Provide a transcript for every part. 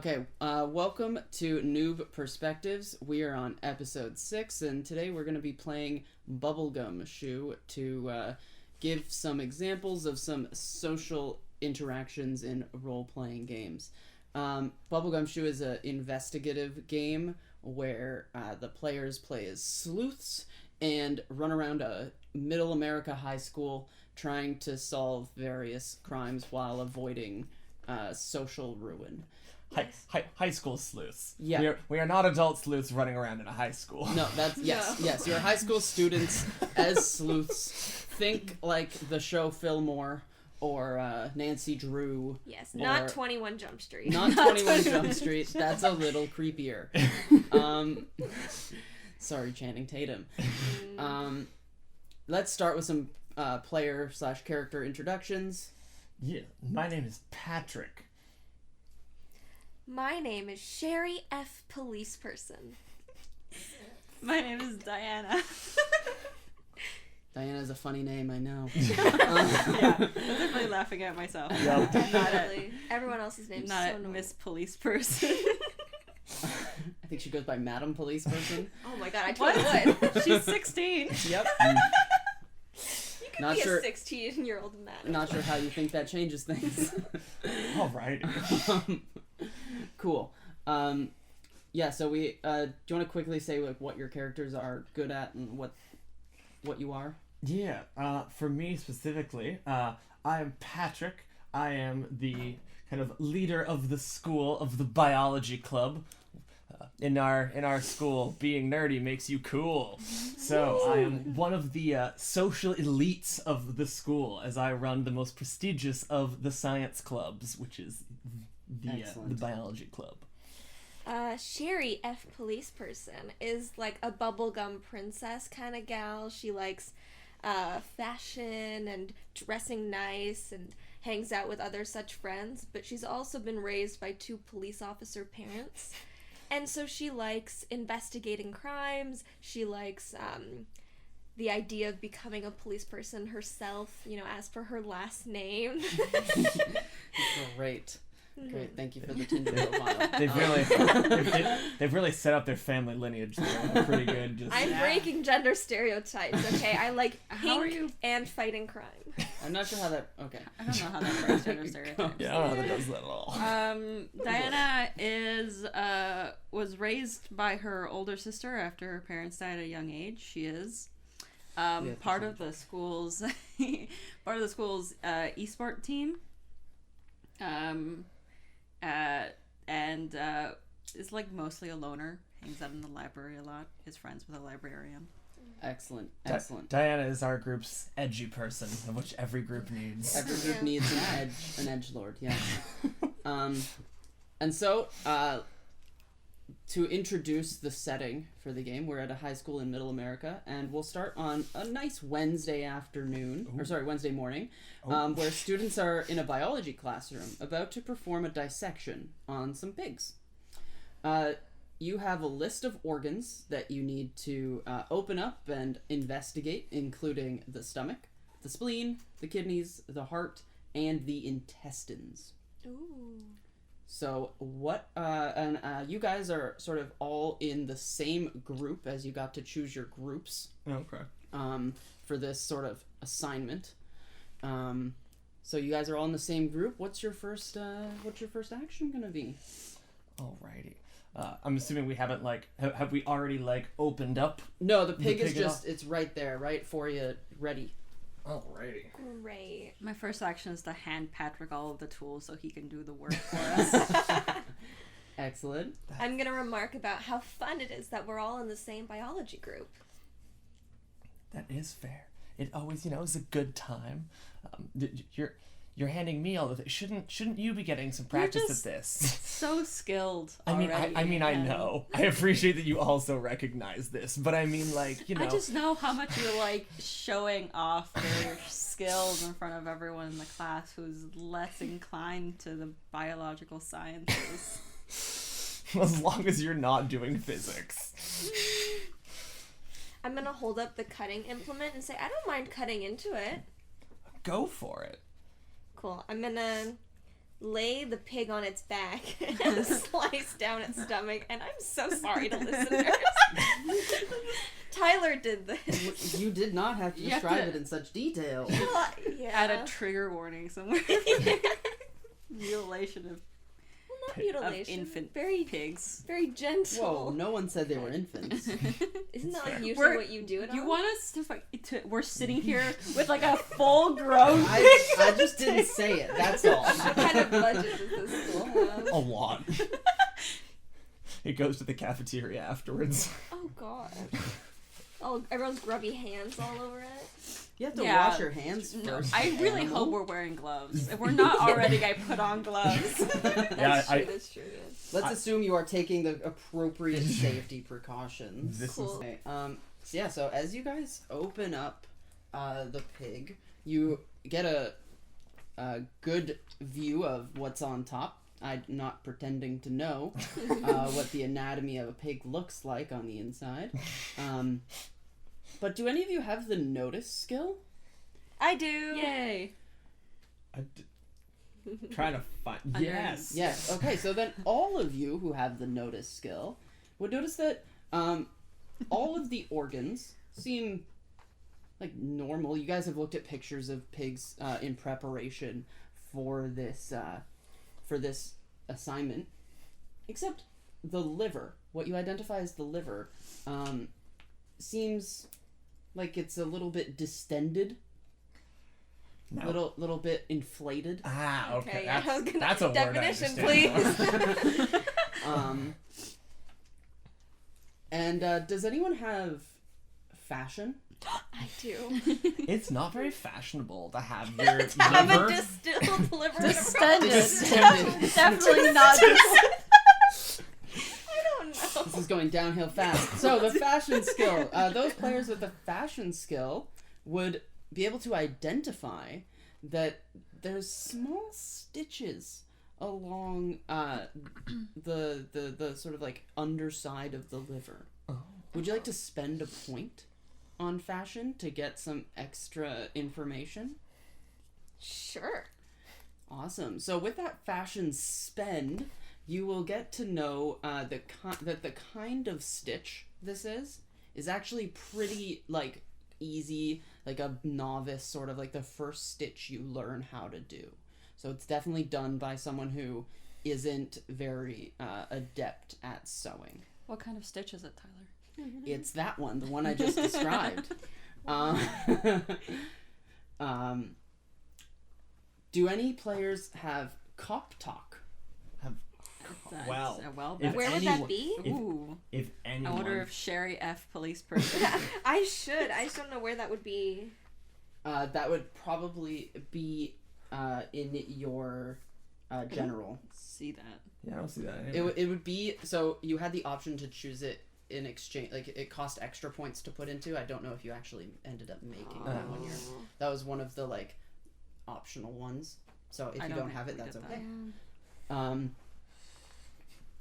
Okay, welcome to Newb Perspectives. We are on episode 6, and today we're going to be playing BUBBLEGUMSHOE to give some examples of some social interactions in role-playing games. BUBBLEGUMSHOE is an investigative game where the players play as sleuths and run around a middle America high school trying to solve various crimes while avoiding social ruin. High school sleuths. Yeah. We are not adult sleuths running around in a high school. No, that's, yes, you're high school students as sleuths. Think like the show Fillmore or Nancy Drew. Yes, not 21 Jump Street. Not 21 Jump Street. That's a little creepier. Sorry, Channing Tatum. Let's start with some player/character introductions. Yeah, my name is Patrick. My name is Sherry F. Police Person. My name is Diana. Diana is a funny name, I know. Yeah, I'm definitely laughing at myself. Yep. Definitely. Everyone else's name's Not so a normal. Miss Police Person. I think she goes by Madam Police Person. Oh my god, I totally would. She's 16. Yep. You could Not be sure- a 16-year-old man. Not sure how you think that changes things. Alright. Cool. Yeah, so we do you want to quickly say like what your characters are good at and what you are? Yeah, for me specifically, I am Patrick. I am the kind of leader of the school, of the biology club. In our school, being nerdy makes you cool. So I am one of the social elites of the school, as I run the most prestigious of the science clubs, which is the biology club. Sherry F. Police Person is like a bubblegum princess kind of gal. She likes fashion and dressing nice and hangs out with other such friends, but she's also been raised by 2 police officer parents. And so she likes investigating crimes. She likes the idea of becoming a police person herself, you know, as for her last name. Great. Great, thank you for the Tinder profile. They've really set up their family lineage there. Pretty good. Just... I'm breaking gender stereotypes, okay? I like How are pink you- and fighting crime. I'm not sure how that... Okay. I don't know how that breaks gender stereotypes. Yeah, I don't know how that does that at all. Diana is was raised by her older sister after her parents died at a young age. She is part of the school's e-sport team. And is like mostly a loner. Hangs out in the library a lot. Is friends with a librarian. Excellent. Diana is our group's edgy person, of which every group needs. Every group needs an edgelord, yeah. And so, to introduce the setting for the game, we're at a high school in Middle America, and we'll start on a nice Wednesday morning, where students are in a biology classroom about to perform a dissection on some pigs. You have a list of organs that you need to open up and investigate, including the stomach, the spleen, the kidneys, the heart, and the intestines. Ooh. So you guys are sort of all in the same group, as you got to choose your groups. Okay. For this sort of assignment. So you guys are all in the same group. What's your first action gonna be? Alrighty. I'm assuming we haven't have we already opened up? No, the pig is just it's right there, right for you, ready. Alrighty. Great. My first action is to hand Patrick all of the tools so he can do the work for us. Excellent. I'm gonna remark about how fun it is that we're all in the same biology group. That is fair. It always, is a good time. You're handing me all of it. Shouldn't you be getting some practice at this? So skilled. I mean, already, I know. I appreciate that you also recognize this, but I mean, I just know how much you like showing off your skills in front of everyone in the class who's less inclined to the biological sciences. As long as you're not doing physics. I'm gonna hold up the cutting implement and say, I don't mind cutting into it. Go for it. Cool. I'm gonna lay the pig on its back and slice down its stomach. And I'm so sorry to listeners. Tyler did this. You did not have to You have describe to- it in such detail. Well, yeah. Add a trigger warning somewhere. Mutilation of Not mutilation. infant very pigs. Very gentle. Whoa, no one said they were infants. Isn't that like fair. usually We're- what you do it You on? want us to we're sitting here with like a full grown I just didn't say it, that's all. What kind of budget does this school have? A lot. It goes to the cafeteria afterwards. Oh god. Oh, everyone's grubby hands all over it. You have to Yeah. wash your hands No, first. I really animal. hope we're wearing gloves. If we're not already, I put on gloves. That's I- true, that's true. Yeah. Let's assume you are taking the appropriate safety precautions. This Cool. Okay, so as you guys open up the pig, you get a good view of what's on top. I'm not pretending to know what the anatomy of a pig looks like on the inside. But do any of you have the notice skill? I do. Yay! Trying to find. Under- Yes. Yes. Okay, so then all of you who have the notice skill would notice that all of the organs seem like normal. You guys have looked at pictures of pigs in preparation for this assignment, except the liver. What you identify as the liver seems like it's a little bit distended, No. little bit inflated. Ah, okay. Okay, yeah, I was gonna- That's a definition, word I understand. And does anyone have fashion? I do. It's not very fashionable to have your Have a liver. distilled liver in a Distended. Distended. Definitely not. I don't know. This is going downhill fast. So the fashion skill. Those players with the fashion skill would be able to identify that there's small stitches along the sort of like underside of the liver. Oh. Would you like to spend a point on fashion to get some extra information? Sure. Awesome. So with that fashion spend, you will get to know that the kind of stitch this is actually pretty like easy, like a novice sort of like the first stitch you learn how to do. So it's definitely done by someone who isn't very adept at sewing. What kind of stitch is it, Tyler? It's that one, the one I just described. Do any players have cop talk? That's, Well, well, if Where would anyone- that be? Ooh. If I anyone, wonder if Sherry F. police person. I should. I just don't know where that would be. That would probably be in your general. See that. yeah, I don't see that. Anyway. It would be, so you had the option to choose it in exchange, like it cost extra points to put into. I don't know if you actually ended up making that one year. That was one of the like optional ones. So if I you don't don't think have it, we that's did okay. Yeah.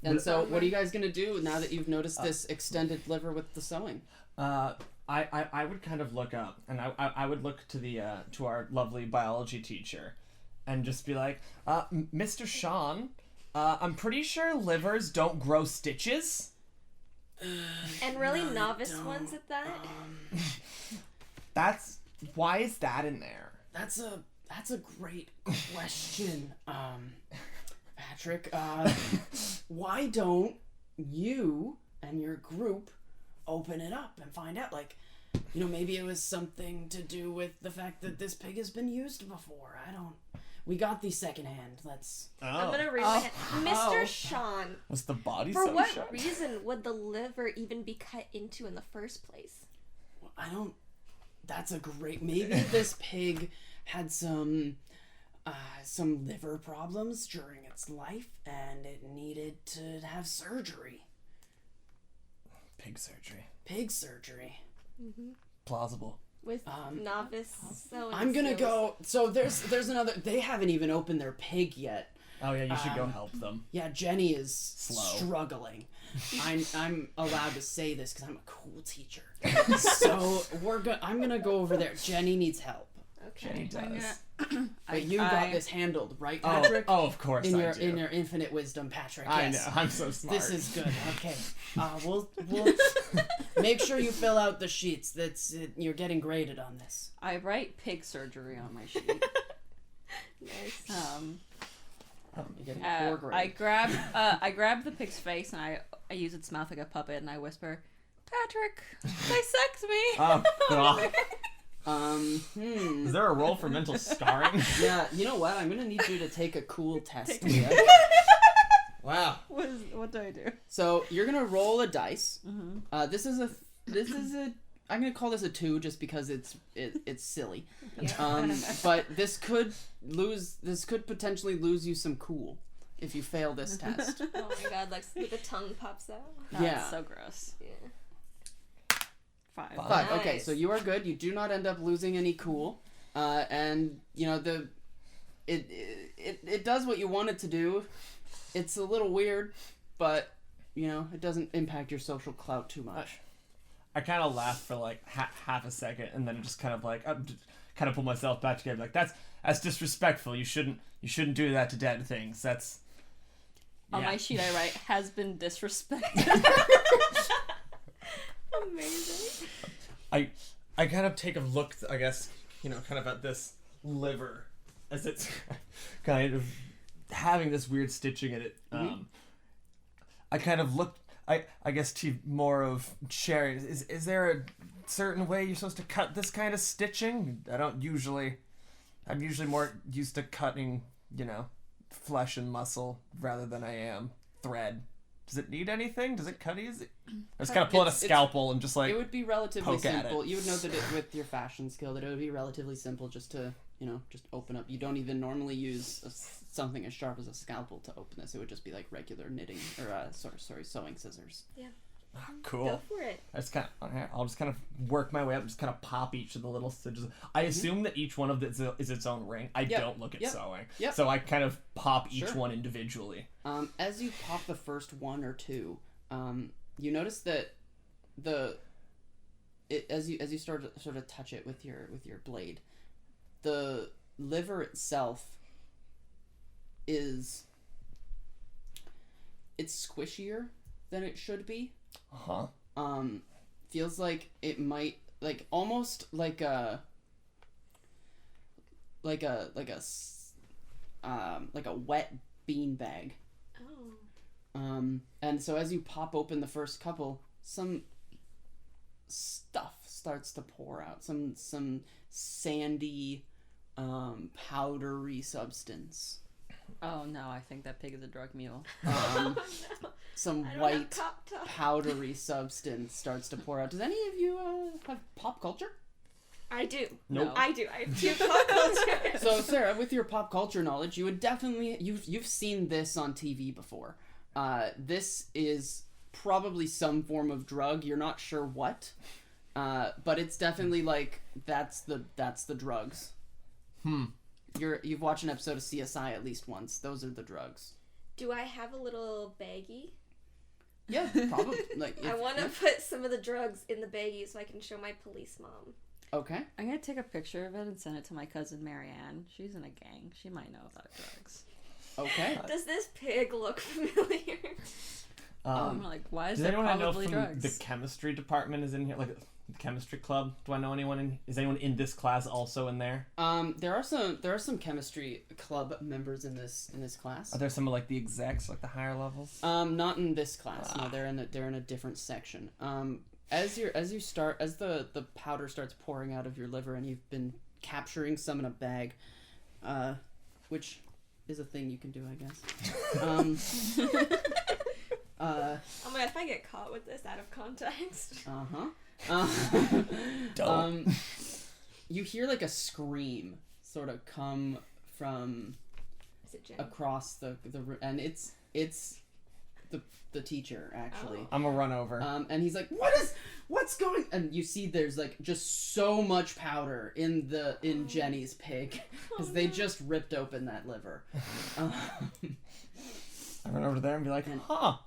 And so what are you guys gonna do now that you've noticed this extended liver with the sewing? I would kind of look up, and I would look to the to our lovely biology teacher, and just be like, Mr. Sean, I'm pretty sure livers don't grow stitches. And really novice ones at that. Why is that in there? That's a great question, Patrick. Why don't you and your group open it up and find out? Like, maybe it was something to do with the fact that this pig has been used before. We got these secondhand. Let's. I'm gonna raise my hand. Mr. Sean, Was the body for so what sharp? reason would the liver even be cut into in the first place? That's a great. Maybe this pig had some liver problems during its life, and it needed to have surgery. Pig surgery. Pig surgery. Plausible. With novice sewing I'm gonna skills. go. So there's another. They haven't even opened their pig yet. Oh yeah, you should go help them. Yeah, Jenny is Slow. struggling. I'm allowed to say this because I'm a cool teacher. So I'm gonna go over there. Jenny needs help. Jenny Okay. does. But you got this handled, right, Oh, Patrick? of course in I your do. in your infinite wisdom, Patrick. I Yes. know. I'm so smart. This is good. Okay. We'll make sure you fill out the sheets. You're getting graded on this. I write pig surgery on my sheet. Nice. You're getting a 4 grade. I grab the pig's face and I use its mouth like a puppet and I whisper, "Patrick, dissect me." Oh, God. Is Is there a role for mental scarring? Yeah, you know what? I'm gonna need you to take a cool test. Yeah? Wow. What do I do? So you're gonna roll a dice. This is a. I'm gonna call this a 2 just because it's silly. Yeah. But this could potentially lose you some cool if you fail this test. Oh my god, like the tongue pops out. That's Yeah. so gross. Yeah. 5. 5. Okay, Nice. so you are good. You do not end up losing any cool, and you know it does what you want it to do. It's a little weird, but you know it doesn't impact your social clout too much. I kind of laughed for like half a second, and then just kind of like kind of pull myself back together. Like that's disrespectful. You shouldn't do that to dead things. That's On yeah. my sheet I write, "has been disrespected." Amazing. I kind of take a look, I guess, kind of at this liver as it's kind of having this weird stitching in it. I kind of looked, I guess, to more of Sherry. Is there a certain way you're supposed to cut this kind of stitching? I'm usually more used to cutting, flesh and muscle rather than I am thread. Does it need anything? Does it cut easy? I just kind of pull out a scalpel and just like It would be relatively poke at simple. it. You would know that with your fashion skill that it would be relatively simple just to just open up. You don't even normally use something as sharp as a scalpel to open this. It would just be like regular knitting or sewing scissors. Yeah. Cool. Go for it. I'll just kind of work my way up and just kind of pop each of the little stitches. I assume that each one of this is its own ring. I don't look at sewing. Yep. So I kind of pop each Sure. one individually. As you pop the first 1 or 2, you notice that as you start to sort of touch it with your blade, the liver itself it's squishier than it should be. Uh-huh. Feels like it might almost like a wet beanbag. Oh. And so as you pop open the first couple, some stuff starts to pour out. Some sandy, powdery substance. Oh no, I think that pig is a drug mule. Some I don't white, have pop top. powdery substance starts to pour out. Does any of you have pop culture? I do. Nope. I do. I have 2 pop culture. So Sarah, with your pop culture knowledge, you would definitely you've seen this on TV before. This is probably some form of drug. You're not sure what, but it's definitely like that's the drugs. You've watched an episode of CSI at least once. Those are the drugs. Do I have a little baggie? Yeah, probably. I want to put some of the drugs in the baggie so I can show my police mom. Okay. I'm gonna take a picture of it and send it to my cousin Marianne. She's in a gang. She might know about drugs. Okay. Does this pig look familiar? I'm like, why is Does there anyone I know probably from drugs? the chemistry department is in here? Like the chemistry club? Do I know anyone is anyone in this class also in there? There are some chemistry club members in this class. Are there some of like the execs, like the higher levels? Not in this class. No, they're in a different section. As the powder starts pouring out of your liver and you've been capturing some in a bag, which is a thing you can do, I guess. Oh my god, if I get caught with this out of context. You hear like a scream sort of come from Is it Jen? across the room, and it's the teacher actually. Oh. I'm gonna run over. And he's like, what's going? And you see there's like just so much powder in Jenny's pig because they just ripped open that liver. I run over there and be like, huh.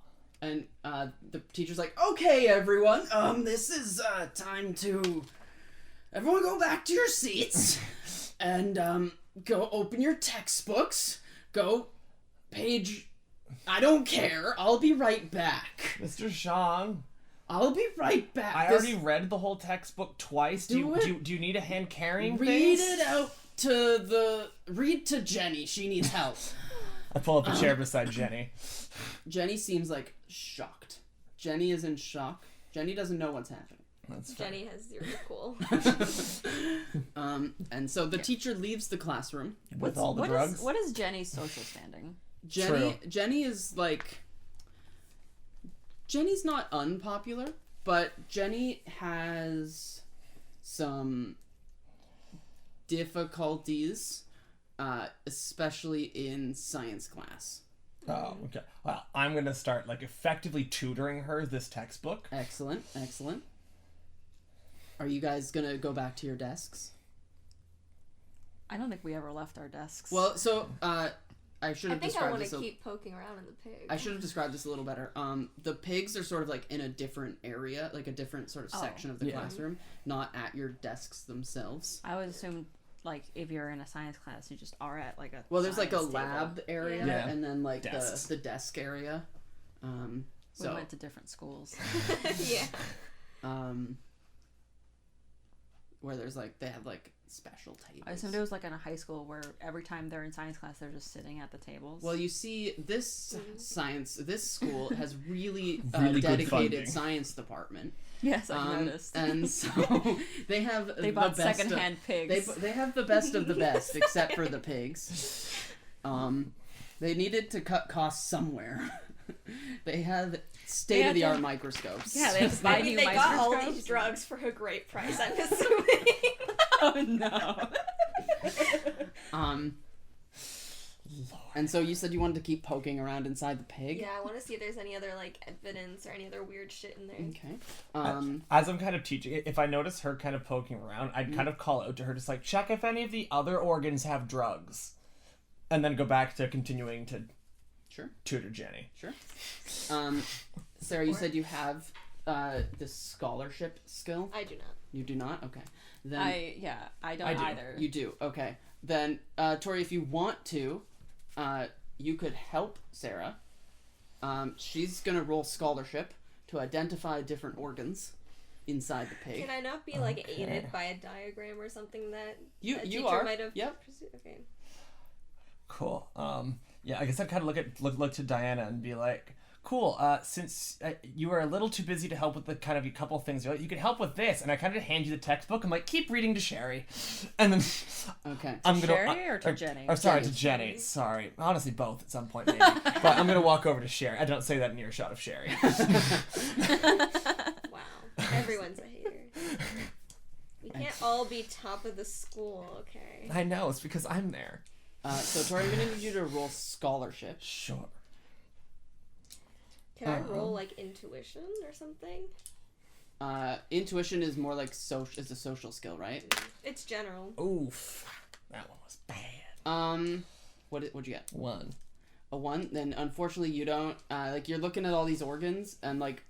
And the teacher's like, okay, everyone, this is time to everyone go back to your seats. and go open your textbooks. Go page. I don't care. I'll be right back. Mr. Sean, I'll be right back. I already read the whole textbook twice. Do you need a hand carrying Read things? it out read to Jenny. She needs help. I pull up a chair beside Jenny. Jenny seems like shocked. Jenny is in shock. Jenny doesn't know what's happening. That's fair. Jenny has zero cool. And so the teacher leaves the classroom. With all the drugs. What is Jenny's social standing? Jenny is like... Jenny's not unpopular, but Jenny has some difficulties, especially in science class. Oh, okay. Well, I'm gonna start like effectively tutoring her this textbook. Excellent. Are you guys gonna go back to your desks? I don't think we ever left our desks. Well, so I should have I think I described want this. to keep poking around in the pig. I should have described this a little better. The pigs are sort of like in a different area, like a different sort of section of the classroom, not at your desks themselves. I would assume, like, if you're in a science class, you just are at like a. Well, there's like a science lab table. area, Yeah. and then like Desks. the desk area. We went to different schools. Yeah. Where there's like they have like special tables. I assumed it was like in a high school where every time they're in science class, they're just sitting at the tables. Well, you see, this school has really, Really good dedicated funding. science department. yes, I've noticed. And so they have they bought secondhand pigs. They have the best of the best, except for the pigs. They needed to cut costs somewhere. They have state-of-the-art microscopes. Yeah, they have to buy I mean, new they got all microscopes. these drugs for a great price, I'm assuming. Oh no. And so you said you wanted to keep poking around inside the pig? Yeah, I want to see if there's any other, like, evidence or any other weird shit in there. Okay. As I'm kind of teaching, if I notice her kind of poking around, I'd kind of call out to her, just like, check if any of the other organs have drugs. And then go back to continuing to tutor Jenny. Sure. Sarah, you said you have the scholarship skill? I do not. You do not? Okay. Then I don't I do. either. You do. Okay. Then, Tori, if you want to, you could help Sarah. She's going to roll scholarship to identify different organs inside the pig. Can I not be, like, aided by a diagram or something that You a teacher are. might have... Yep. Okay. Cool. Yeah, I guess I'd kind of look to Diana and be like, cool, since you were a little too busy to help with the kind of a couple things, you could help with this. And I kind of hand you the textbook. I'm like, keep reading to Sherry. And then Okay. I'm going Sherry or to Jenny? I'm sorry, Jenny. to Jenny. Sorry. Honestly, both at some point, maybe. But I'm going to walk over to Sherry. I don't say that in earshot of Sherry. Wow. Everyone's a hater. We can't all be top of the school, okay? I know, it's because I'm there. So, Tori, I'm going to need you to roll scholarship. Sure. Can I roll, like, intuition or something? Intuition is more like is a social skill, right? It's general. Oof. That one was bad. What'd you get? 1. A 1? Then unfortunately you don't. Like you're looking at all these organs and like,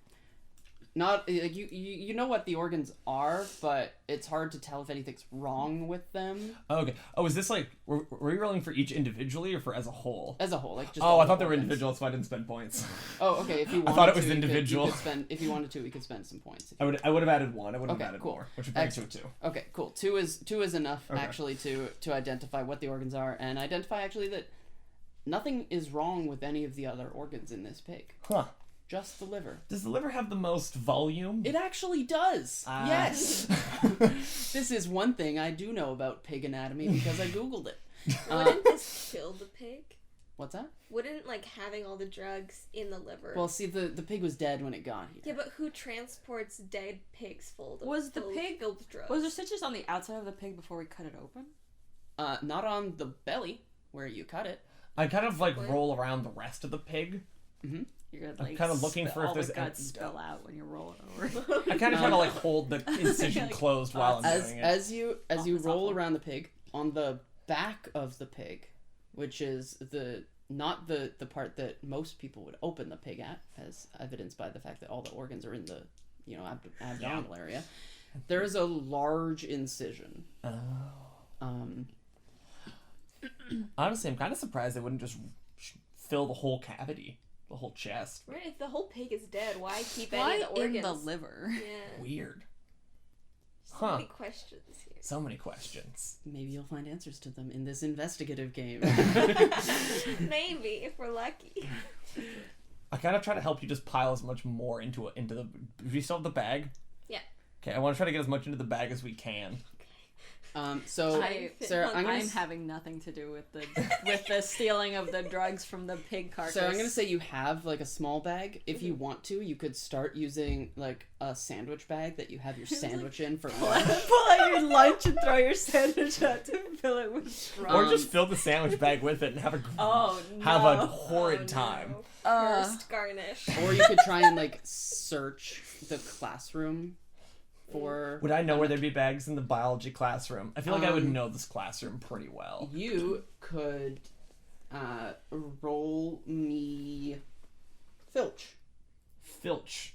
not like you know what the organs are, but it's hard to tell if anything's wrong with them. Okay. Oh, is this like were we rolling for each individually or for as a whole? As a whole, like just. Oh, all I thought they were organs. individual, so I didn't spend points. Oh, okay. If you wanted thought it was to, individual. You could spend, if you wanted to, we could spend some points. I would have added 1. I would have Okay, added cool. more, which would bring it to a Excellent. 2. Okay, cool. Two is enough Okay. actually to identify what the organs are and identify actually that nothing is wrong with any of the other organs in this pig. Huh. Just the liver. Does the liver have the most volume? It actually does. Ah. Yes. This is one thing I do know about pig anatomy because I googled it. Wouldn't this kill the pig? What's that? Wouldn't, like, having all the drugs in the liver... Well, see, the pig was dead when it got here. Yeah, but who transports dead pigs full of Was the pig- filled with drugs? Was there stitches on the outside of the pig before we cut it open? Not on the belly where you cut it. I kind of like What? roll around the rest of the pig. You're gonna I'm like kinda looking for if all there's the guts any- spill out when you roll it over. I kind of try to like hold the incision Like, closed while I'm As doing it. as you That's roll awful. around the pig, on the back of the pig, which is not the part that most people would open the pig at, as evidenced by the fact that all the organs are in the abdominal area, there is a large incision. Oh. Honestly, I'm kind of surprised they wouldn't just fill the whole cavity, the whole chest. Right, if the whole pig is dead, why keep Why any of the organs? in the liver? Yeah. Weird. So many questions here. So many questions. Maybe you'll find answers to them in this investigative game. Maybe, if we're lucky. I kind of try to help you just pile as much more into the. Do you still have the bag? Yeah. Okay, I want to try to get as much into the bag as we can. So Sarah, I'm having nothing to do with the stealing of the drugs from the pig carcass. So I'm gonna say you have like a small bag. If you want to, you could start using like a sandwich bag that you have your sandwich in for lunch. Pull out your lunch and throw your sandwich out to fill it with drugs. Or just fill the sandwich bag with it and have a horrid time. Cursed garnish. Or you could try and like search the classroom for. Would I know where there'd be bags in the biology classroom? I feel like I would know this classroom pretty well. You could roll me filch. Filch.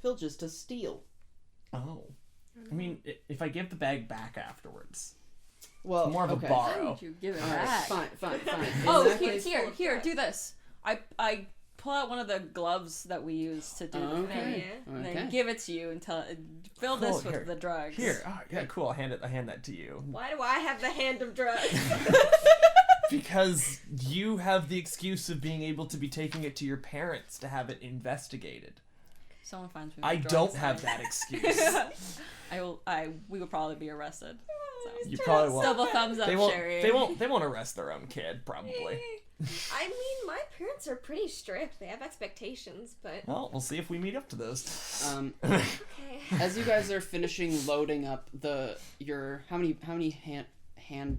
Filch is to steal. Oh. I mean, if I give the bag back afterwards, Well, it's more of a okay. Why borrow. would you give it All back? right, fine. In Oh, that here, case- here, do this. I pull out one of the gloves that we use to do the thing, Okay. and Okay. then give it to you and fill Cool, this with here. the drugs. Here, yeah, cool. I hand that to you Why do I have the hand of drugs? because you have the excuse of being able to be taking it to your parents to have it investigated. Someone finds me. I with don't drugs, have that excuse. We will probably be arrested. So. You probably won't. Double thumbs up, They won't. Sherry. They won't arrest their own kid, probably. I mean, my parents are pretty strict. They have expectations, but Well, we'll see if we meet up to those. okay. As you guys are finishing loading up your how many hand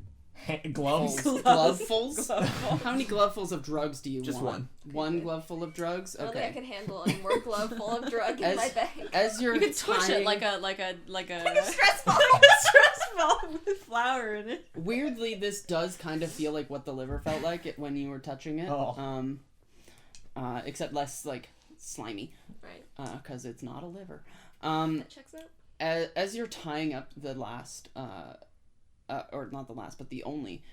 Gloves. glovefuls? How many glovefuls of drugs do you Just want? One glove full of drugs? I don't think I Okay. can handle any more glove full of drug in my bag. As you're You can twitch tying, it like a Stress ball. stress ball with flour in it. weirdly, this does kind of feel like what the liver felt like when you were touching it. Oh. Except less like slimy, Right. because it's not a liver. That checks out. As you're tying up the last, or not the last, but the only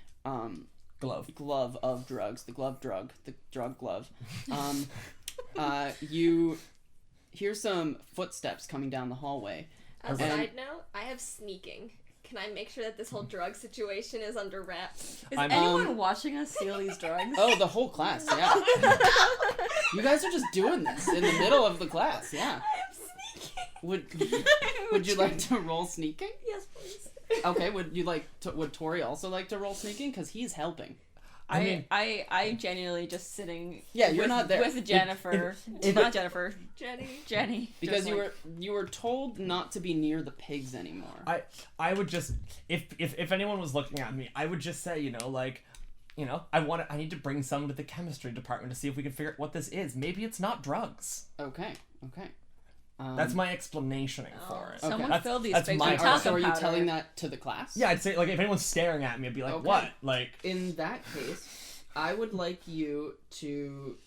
glove of drugs, the drug glove, you hear some footsteps coming down the hallway. A And- side note, I have sneaking. Can I make sure that this whole drug situation is under wraps? Is I'm- anyone watching us steal these drugs? Oh, the whole class, yeah. You guys are just doing this in the middle of the class, yeah. I'm sneaking. Would you like to roll sneaking? Yes, please. Okay, would Tori also like to roll sneaking? Because he's helping. I genuinely just sitting. Yeah, you're with, not there. with Jennifer. Not Jennifer. Jenny. Because just you were told not to be near the pigs anymore. I would just if anyone was looking at me, I would just say, I need to bring some to the chemistry department to see if we can figure out what this is. Maybe it's not drugs. Okay. That's my explanation for it. Someone Okay. filled these That's pigs my with art. So talcum are you powder. telling that to the class? Yeah, I'd say like if anyone's staring at me, I'd be like, Okay. what? Like In that case, I would like you to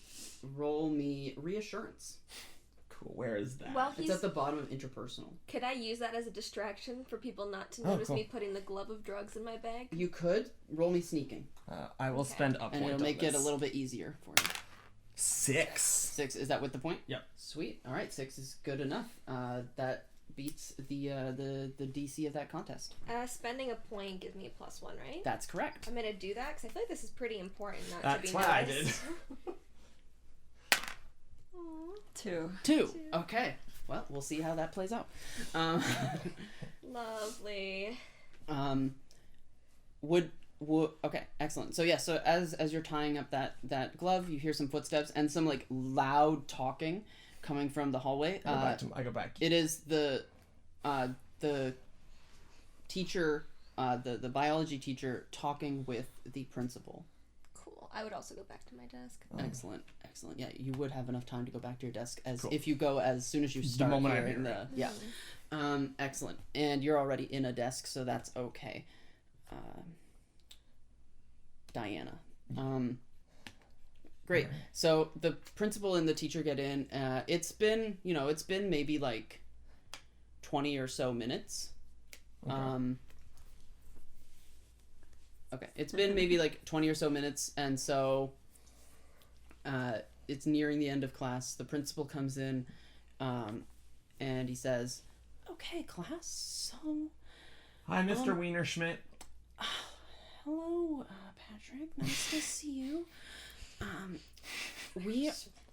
roll me reassurance. cool. Where is that? Well, It's at the bottom of interpersonal. could I use that as a distraction for people not to Oh, notice cool. me putting the glove of drugs in my bag? You could roll me sneaking, I will Okay. spend a point and it'll on make it a this. little bit easier for you. 6. 6, is that with the point? Yep. Sweet. All right, 6 is good enough. That beats the DC of that contest. Spending a point gives me a +1, right? That's correct. I'm gonna do that because I feel like this is pretty important not That's to be what I noticed. Two. 2. Okay. Well, we'll see how that plays out. Lovely. Would okay, excellent. So yeah, so as you're tying up that glove, you hear some footsteps and some like loud talking coming from the hallway. I go back. It is the teacher, the biology teacher talking with the principal. Cool. I would also go back to my desk. Excellent. Yeah, you would have enough time to go back to your desk as Cool. if you go as soon as you start moment I'm hearing here, the yeah. Excellent. And you're already in a desk, so that's okay. Diana. Great. So the principal and the teacher get in. It's been maybe like 20 or so minutes. Okay. Okay, it's been maybe like 20 or so minutes, and so it's nearing the end of class. The principal comes in, and he says, "Okay, class, so..." Hi, Mr. Wienerschmidt. Hello, Patrick. Nice to see you. We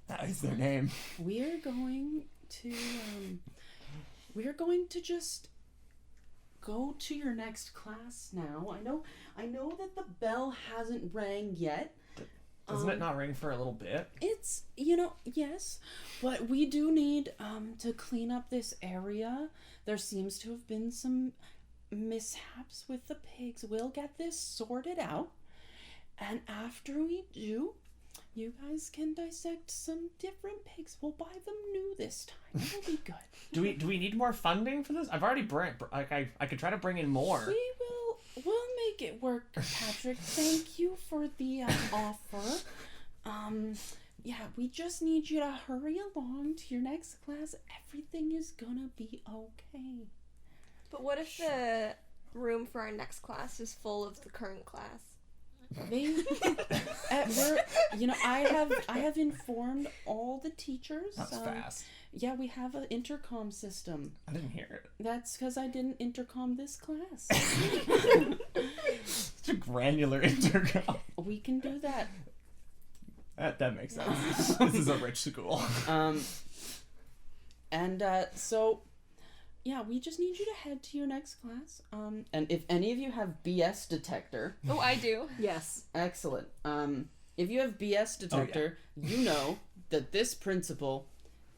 That is their name. we are going to just go to your next class now. I know that the bell hasn't rang yet. Doesn't it not ring for a little bit? It's, yes, but we do need to clean up this area. There seems to have been some mishaps with the pigs. We'll get this sorted out, and after we do, you guys can dissect some different pigs. We'll buy them new this time. It'll be good. Do we need more funding for this? I've already I could try to bring in more. We'll make it work, Patrick. Thank you for the offer. Yeah, we just need you to hurry along to your next class. Everything is gonna be okay. But what if the room for our next class is full of the current class? I have informed all the teachers. That's fast. Yeah, we have an intercom system. I didn't hear it. That's because I didn't intercom this class. Such a granular intercom. We can do that. That makes sense. This is a rich school. So, yeah, we just need you to head to your next class. And if any of you have BS detector, Oh, I do. Yes. excellent. If you have BS detector, you know that this principal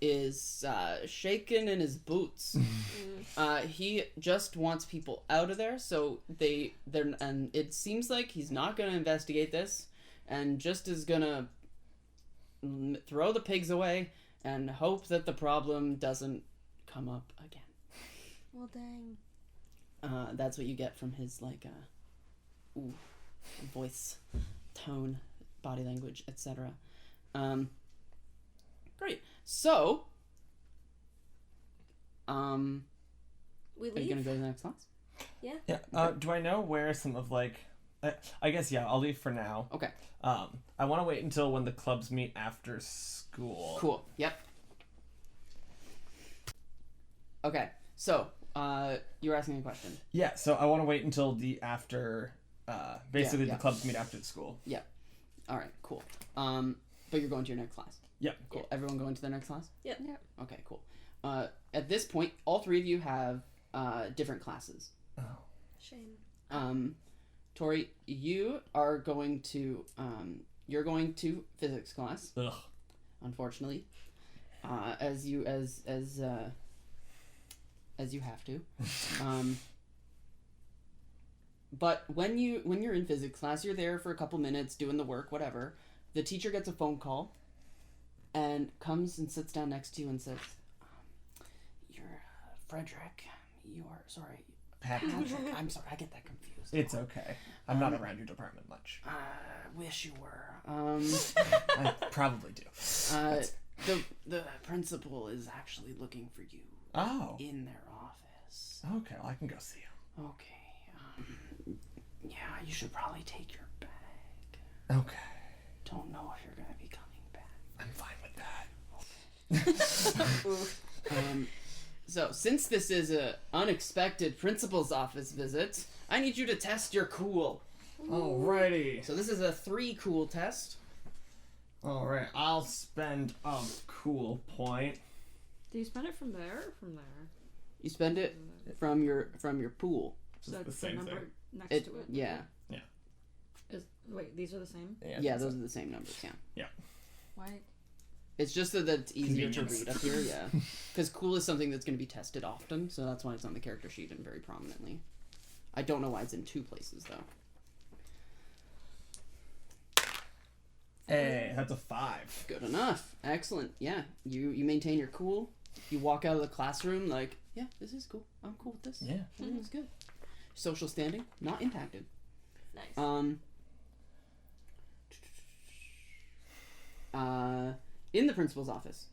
is shaking in his boots. He just wants people out of there, so and it seems like he's not going to investigate this, and just is going to throw the pigs away and hope that the problem doesn't come up again. Well, dang. That's what you get from his voice, tone, body language, etc. Great. So, We are you leave? gonna go to the next class? Yeah. Do I know where some of I guess I'll leave for now. Okay. I want to wait until when the clubs meet after school. Cool. Yep. Okay. So, you were asking a question. Yeah. So I want to wait until the after. Basically, yeah. the clubs meet after school. All right. Cool. But you're going to your next class. Yep. Cool. Everyone going to their next class? Yep. Okay. Cool. At this point, all three of you have different classes. Oh. Shame. Tori, you are going to you're going to physics class. Ugh. Unfortunately, as you have to. But when you're in physics class, you're there for a couple minutes doing the work, whatever. The teacher gets a phone call, and comes and sits down next to you and says, "You're Frederick. You are sorry, Patrick. I'm sorry. I get that confused. It's okay. I'm not around your department much. I wish you were. I probably do. The principal is actually looking for you Oh. in their office. Okay. Well, I can go see him. Okay. Yeah, you should probably take your bag. Okay. Don't know if you're gonna be coming back. I'm fine with that. So since this is a unexpected principal's office visit, I need you to test your cool. Alrighty. So this is a 3 cool test. Alright. I'll spend a cool point. Do you spend it from there or from there? You spend it from your pool. So the it's same the number thing. next to it. Yeah. Wait, these are the same? Yeah, those are the same numbers, yeah. Why? It's just so that it's easier to Convenience. read up here, yeah. Because cool is something that's going to be tested often, so that's why it's on the character sheet and very prominently. I don't know why it's in 2 places, though. Hey, that's a 5. Good enough. Excellent. Yeah, you maintain your cool. You walk out of the classroom like, yeah, this is cool. I'm cool with this. Yeah. Everything's good. Social standing, not impacted. Nice. In the principal's office,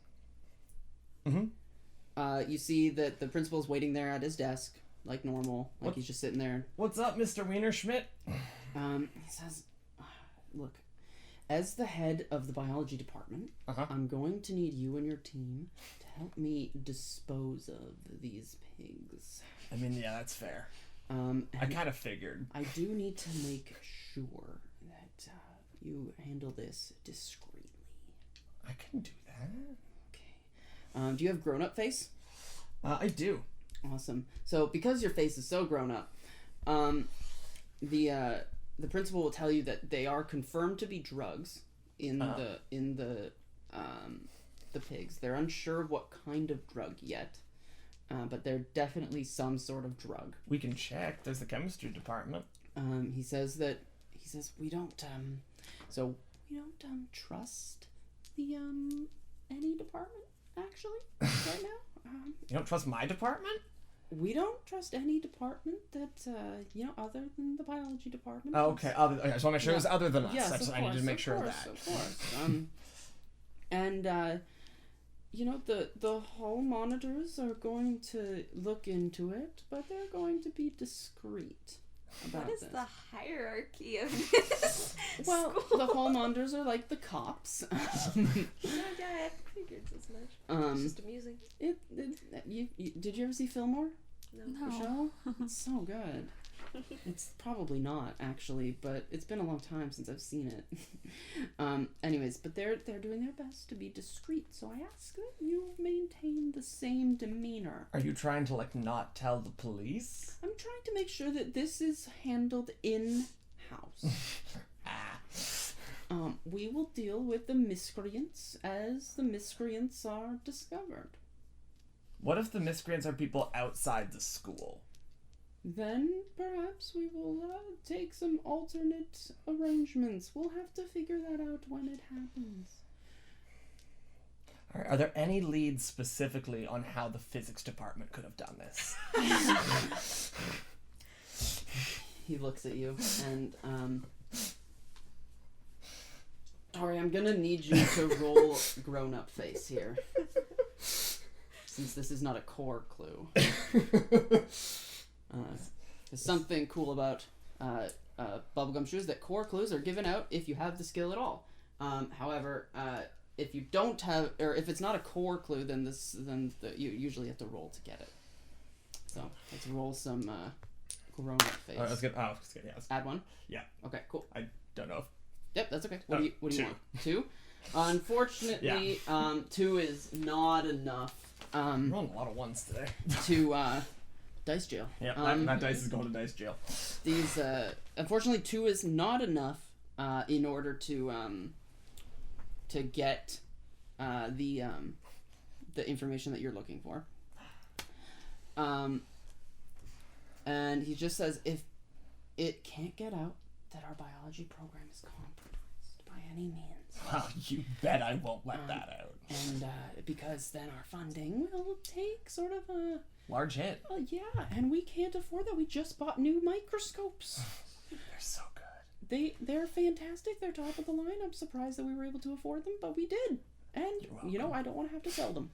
Mm-hmm. you see that the principal's waiting there at his desk, like normal, like What? he's just sitting there. What's up, Mr. Wienerschmidt? He says, look, as the head of the biology department, I'm going to need you and your team to help me dispose of these pigs. I mean, yeah, that's fair. I kind of figured. I do need to make sure that you handle this discreetly. I can do that. Okay. Do you have grown-up face? I do. Awesome. So because your face is so grown up, the principal will tell you that they are confirmed to be drugs in the pigs. They're unsure of what kind of drug yet, but they're definitely some sort of drug. We can check. There's the chemistry department. He says we don't trust the any department actually right now. You don't trust my department? We don't trust any department that, other than the biology department. Oh, okay. I just want to make sure it was other than us. Yes, I needed to make sure of that. Of course. And, the hall monitors are going to look into it, but they're going to be discreet about What is this. the hierarchy of this Well, school? the hall monitors are like the cops. Yeah, I figured as much. It's just amusing. Did you ever see Fillmore? No. The show? It's so good. It's probably not actually, but it's been a long time since I've seen it. Anyways, but they're doing their best to be discreet, so I ask that you maintain the same demeanor. Are you trying to not tell the police? I'm trying to make sure that this is handled in-house. We will deal with the miscreants as the miscreants are discovered. What if the miscreants are people outside the school? Then perhaps we will take some alternate arrangements. We'll have to figure that out when it happens. All right, are there any leads specifically on how the physics department could have done this? He looks at you and Tori, I'm gonna need you to roll grown-up face here. Since this is not a core clue. There's something cool about bubblegum shoes that core clues are given out if you have the skill at all. However, if you don't have, or if it's not a core clue, then you usually have to roll to get it. So let's roll some grown-up face. I was gonna, yeah. Add one. Yeah. Okay, cool. I don't know. Yep, that's okay. What do you two. want? 2? Unfortunately, 2 is not enough. I'm rolling a lot of ones today. To dice jail. Yeah, that dice is going to dice jail. These unfortunately 2 is not enough in order to get the information that you're looking for. And he just says if it can't get out that our biology program is compromised by any means. Well, you bet I won't let that out. And because then our funding will take sort of a large hit. Yeah, and we can't afford that. We just bought new microscopes. They're so good. They're fantastic. They're top of the line. I'm surprised that we were able to afford them, but we did. And I don't want to have to sell them.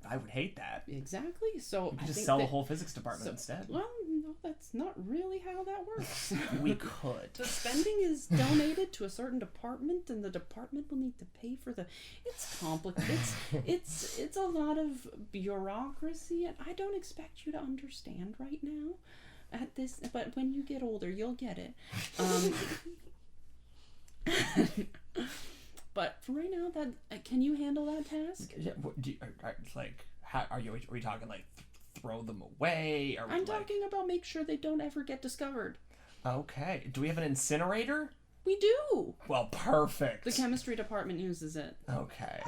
I would hate that. Exactly. So we could just sell the whole physics department instead. Well, no, that's not really how that works. We could. The spending is donated to a certain department, and the department will need to pay for the. It's complicated. It's a lot of bureaucracy, and I don't expect you to understand right now. At this, but when you get older, you'll get it. But for right now, that can you handle that task? Yeah. Are we talking throw them away? I'm talking about make sure they don't ever get discovered. Okay. Do we have an incinerator? We do. Well, perfect. The chemistry department uses it. Okay.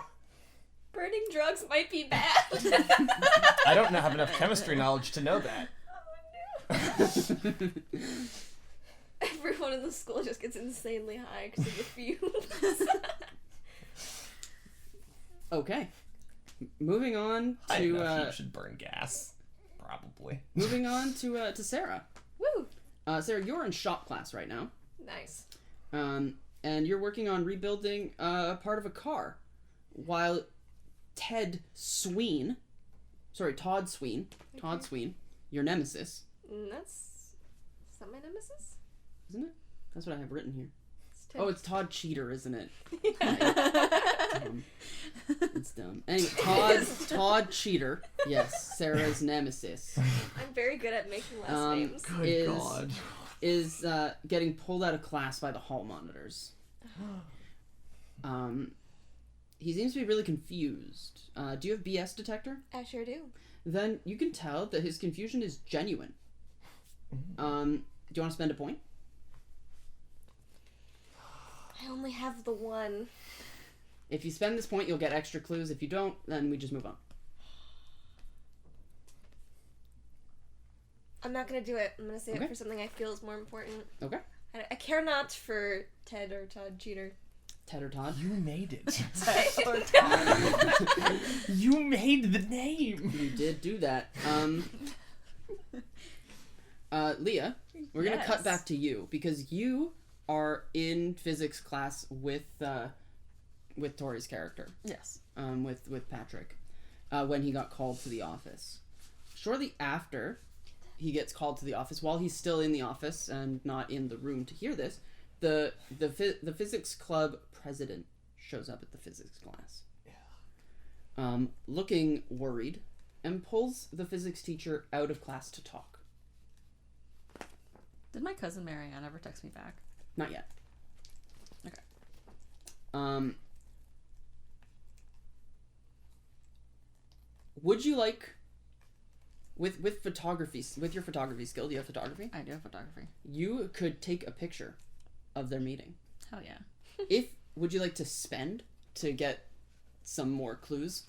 Burning drugs might be bad. I don't have enough chemistry knowledge to know that. Oh, no. Everyone in the school just gets insanely high because of the fumes. Okay. Moving on to you should burn gas, probably. Moving on to Sarah. Woo! Sarah, you're in shop class right now. Nice. And you're working on rebuilding part of a car, while Todd Sween, your nemesis. Is that my nemesis? Isn't it? That's what I have written here. Ted. Oh, it's Todd Cheater, isn't it? Dumb. It's dumb. Anyway, Todd Cheater. Yes, Sarah's nemesis. I'm very good at making last names. Good God. Is getting pulled out of class by the hall monitors. He seems to be really confused. Do you have BS detector? I sure do. Then you can tell that his confusion is genuine. Do you want to spend a point? I only have the one. If you spend this point, you'll get extra clues. If you don't, then we just move on. I'm not gonna do it. I'm gonna save Okay. it for something I feel is more important. Okay. I care not for Ted or Todd Cheater. Ted or Todd? You made it. Or Todd. You made the name. You did do that. Leah, we're gonna cut Yes. back to you because you are in physics class with Tori's character, Yes. with Patrick, when he got called to the office. Shortly after he gets called to the office, while he's still in the office and not in the room to hear this, the physics club president shows up at the physics class. Yeah. Looking worried, and pulls the physics teacher out of class to talk. Did my cousin Marianne ever text me back? Not yet. Okay. Would you like, with photography, with your photography skill, do you have photography? I do have photography. You could take a picture of their meeting. Hell yeah. Would you like to spend to get some more clues?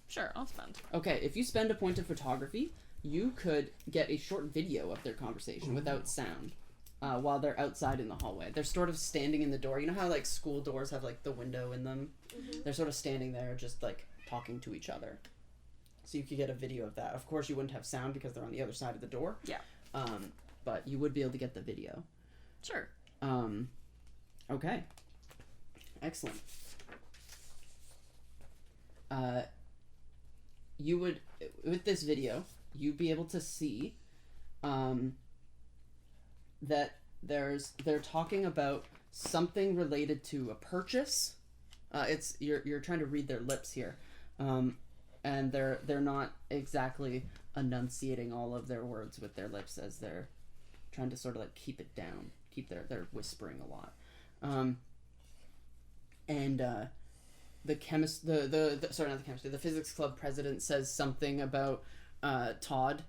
Sure, I'll spend. Okay, if you spend a point of photography, you could get a short video of their conversation without sound. While they're outside in the hallway. They're sort of standing in the door. You know how like school doors have like the window in them? Mm-hmm. They're sort of standing there just like talking to each other. So you could get a video of that. Of course you wouldn't have sound because they're on the other side of the door. Yeah. But you would be able to get the video. Sure. Okay. Excellent. You would, with this video, you'd be able to see that they're talking about something related to a purchase. It's you're trying to read their lips here, and they're not exactly enunciating all of their words with their lips as they're trying to sort of like keep it down, they're whispering a lot, and the the physics club president says something about Todd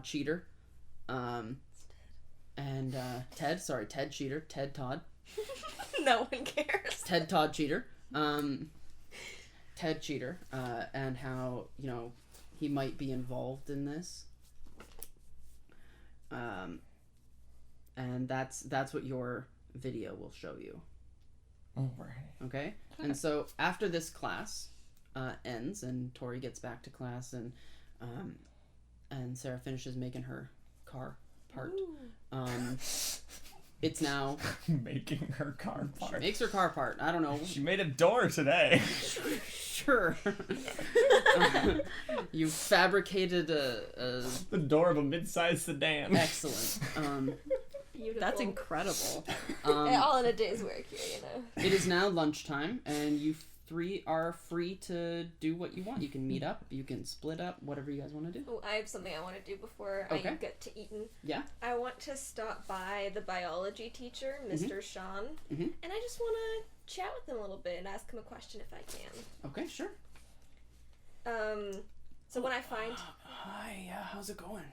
Cheater. And Ted Cheater, Ted Todd. No one cares. Ted Todd Cheater. Ted Cheater, and how, you know, he might be involved in this. And that's what your video will show you. Alright. Okay? And so after this class ends and Tori gets back to class and Sarah finishes making her car part. It's now Making her car she part. makes her car part. I don't know. She made a door today. Sure. You fabricated a The door of a mid-sized sedan. excellent. Beautiful. That's incredible. All in a day's work here, you know. It is now lunchtime, and you three are free to do what you want. You can meet up, you can split up, whatever you guys want to do. Oh, I have something I want to do before Okay. I get to eating. Yeah? I want to stop by the biology teacher, Mr. Sean, Mhm. and I just want to chat with him a little bit and ask him a question if I can. Okay, sure. So when I find... Hi, how's it going?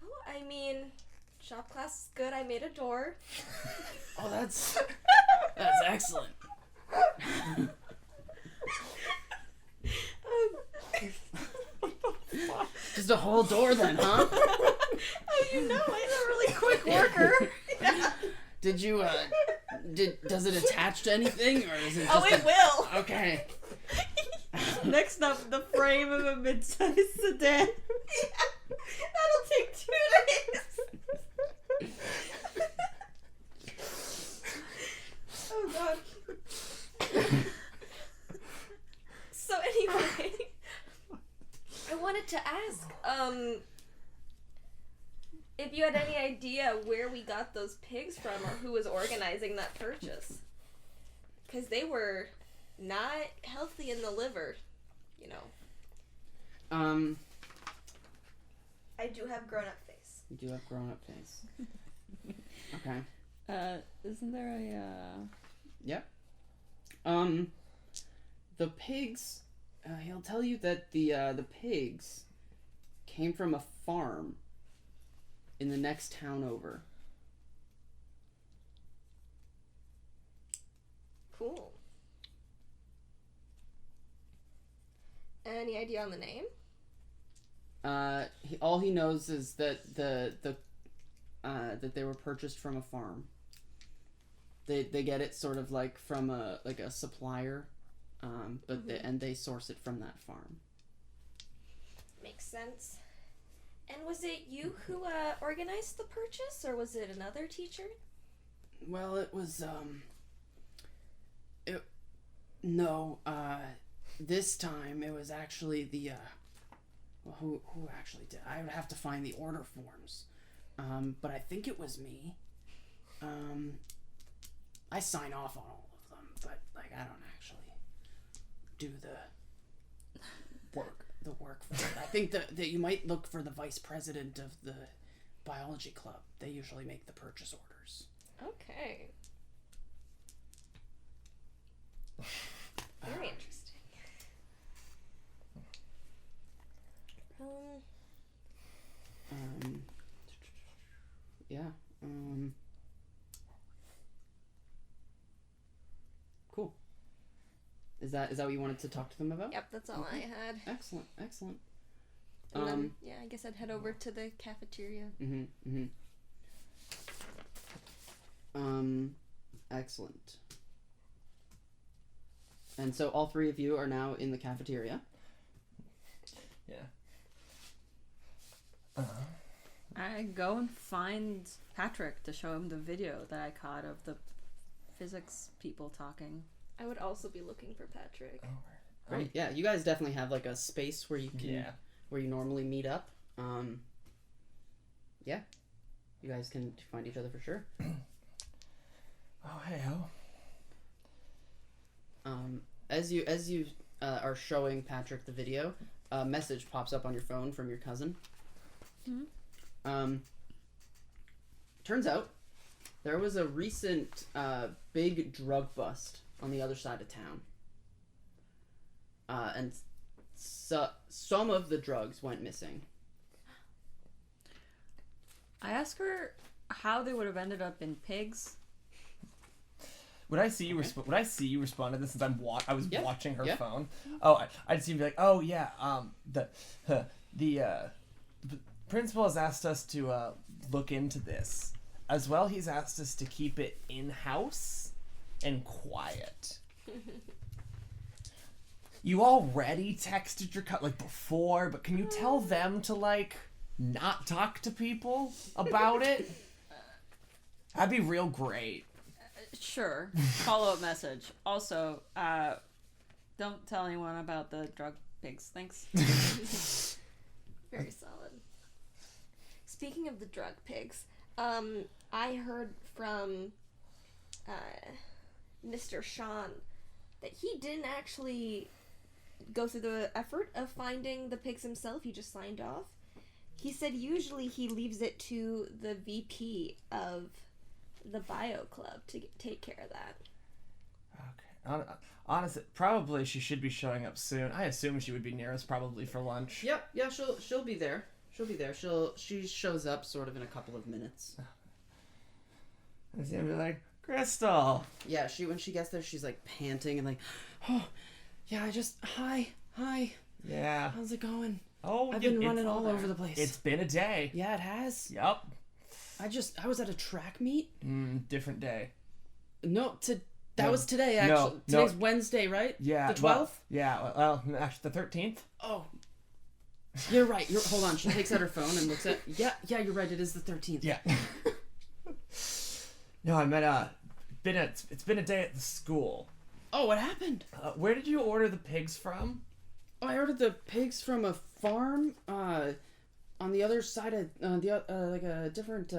Oh, I mean, shop class is good. I made a door. Oh, that's excellent. Just a whole door then, huh? Oh, you know, I'm a really quick worker. Did you, does it attach to anything, or is it just Oh, it will. Okay. Next up, the frame of a mid-sized sedan. That'll take 2 days. Oh, God. So anyway, I wanted to ask, if you had any idea where we got those pigs from or who was organizing that purchase. Because they were not healthy in the liver, you know. I do have grown-up face. You do have grown-up face. Okay. Isn't there a Yep. The pigs. He'll tell you that the pigs came from a farm in the next town over. Cool. Any idea on the name? All he knows is that that they were purchased from a farm. They get it sort of like from a supplier, but they source it from that farm. Makes sense. And was it you who organized the purchase, or was it another teacher? Well, it was this time it was actually the who actually did. I would have to find the order forms. But I think it was me. I sign off on all of them, but like I don't actually do the work for it. I think that you might look for the vice president of the biology club. They usually make the purchase orders. Okay. Very interesting. Yeah. Cool. Is that what you wanted to talk to them about? Yep, that's all I had. Excellent. And then, I guess I'd head over to the cafeteria. Excellent. And so all three of you are now in the cafeteria. Yeah. I go and find Patrick to show him the video that I caught of the physics people talking. I would also be looking for Patrick. Great. Yeah, you guys definitely have like a space where you can where you normally meet up. Yeah. You guys can find each other for sure. Oh, hey ho. As you are showing Patrick the video, a message pops up on your phone from your cousin. Turns out there was a recent big drug bust on the other side of town. And some of the drugs went missing. I asked her how they would have ended up in pigs. Would I see you respond to this since I was watching her phone? Mm-hmm. Oh, I'd see you be like, oh yeah, the principal has asked us to look into this. As well, he's asked us to keep it in-house and quiet. You already texted your before, but can you tell them to not talk to people about it? That'd be real great. Sure. Follow-up message. Also, don't tell anyone about the drug pigs. Thanks. Very solid. Speaking of the drug pigs, I heard from Mr. Sean that he didn't actually go through the effort of finding the pigs himself. He just signed off. He said usually he leaves it to the VP of the bio club to take care of that. Okay. Honestly, probably she should be showing up soon. I assume she would be near us probably for lunch. Yep, yeah, she'll be there. She shows up sort of in a couple of minutes. And she'll be like, Crystal. Yeah, when she gets there, she's like panting and like, oh, yeah, hi. Yeah. How's it going? Oh, I've been running all over the place. It's been a day. Yeah, it has. Yep. I was at a track meet. Different day. No, that was today, actually. Today's Wednesday, right? Yeah. The 12th? Well, actually, the 13th. Oh. You're right. Hold on. She takes out her phone and looks at... Yeah, you're right. It is the 13th. Yeah. No, I meant, it's been a day at the school. Oh, what happened? Where did you order the pigs from? Oh, I ordered the pigs from a farm. on the other side of like a different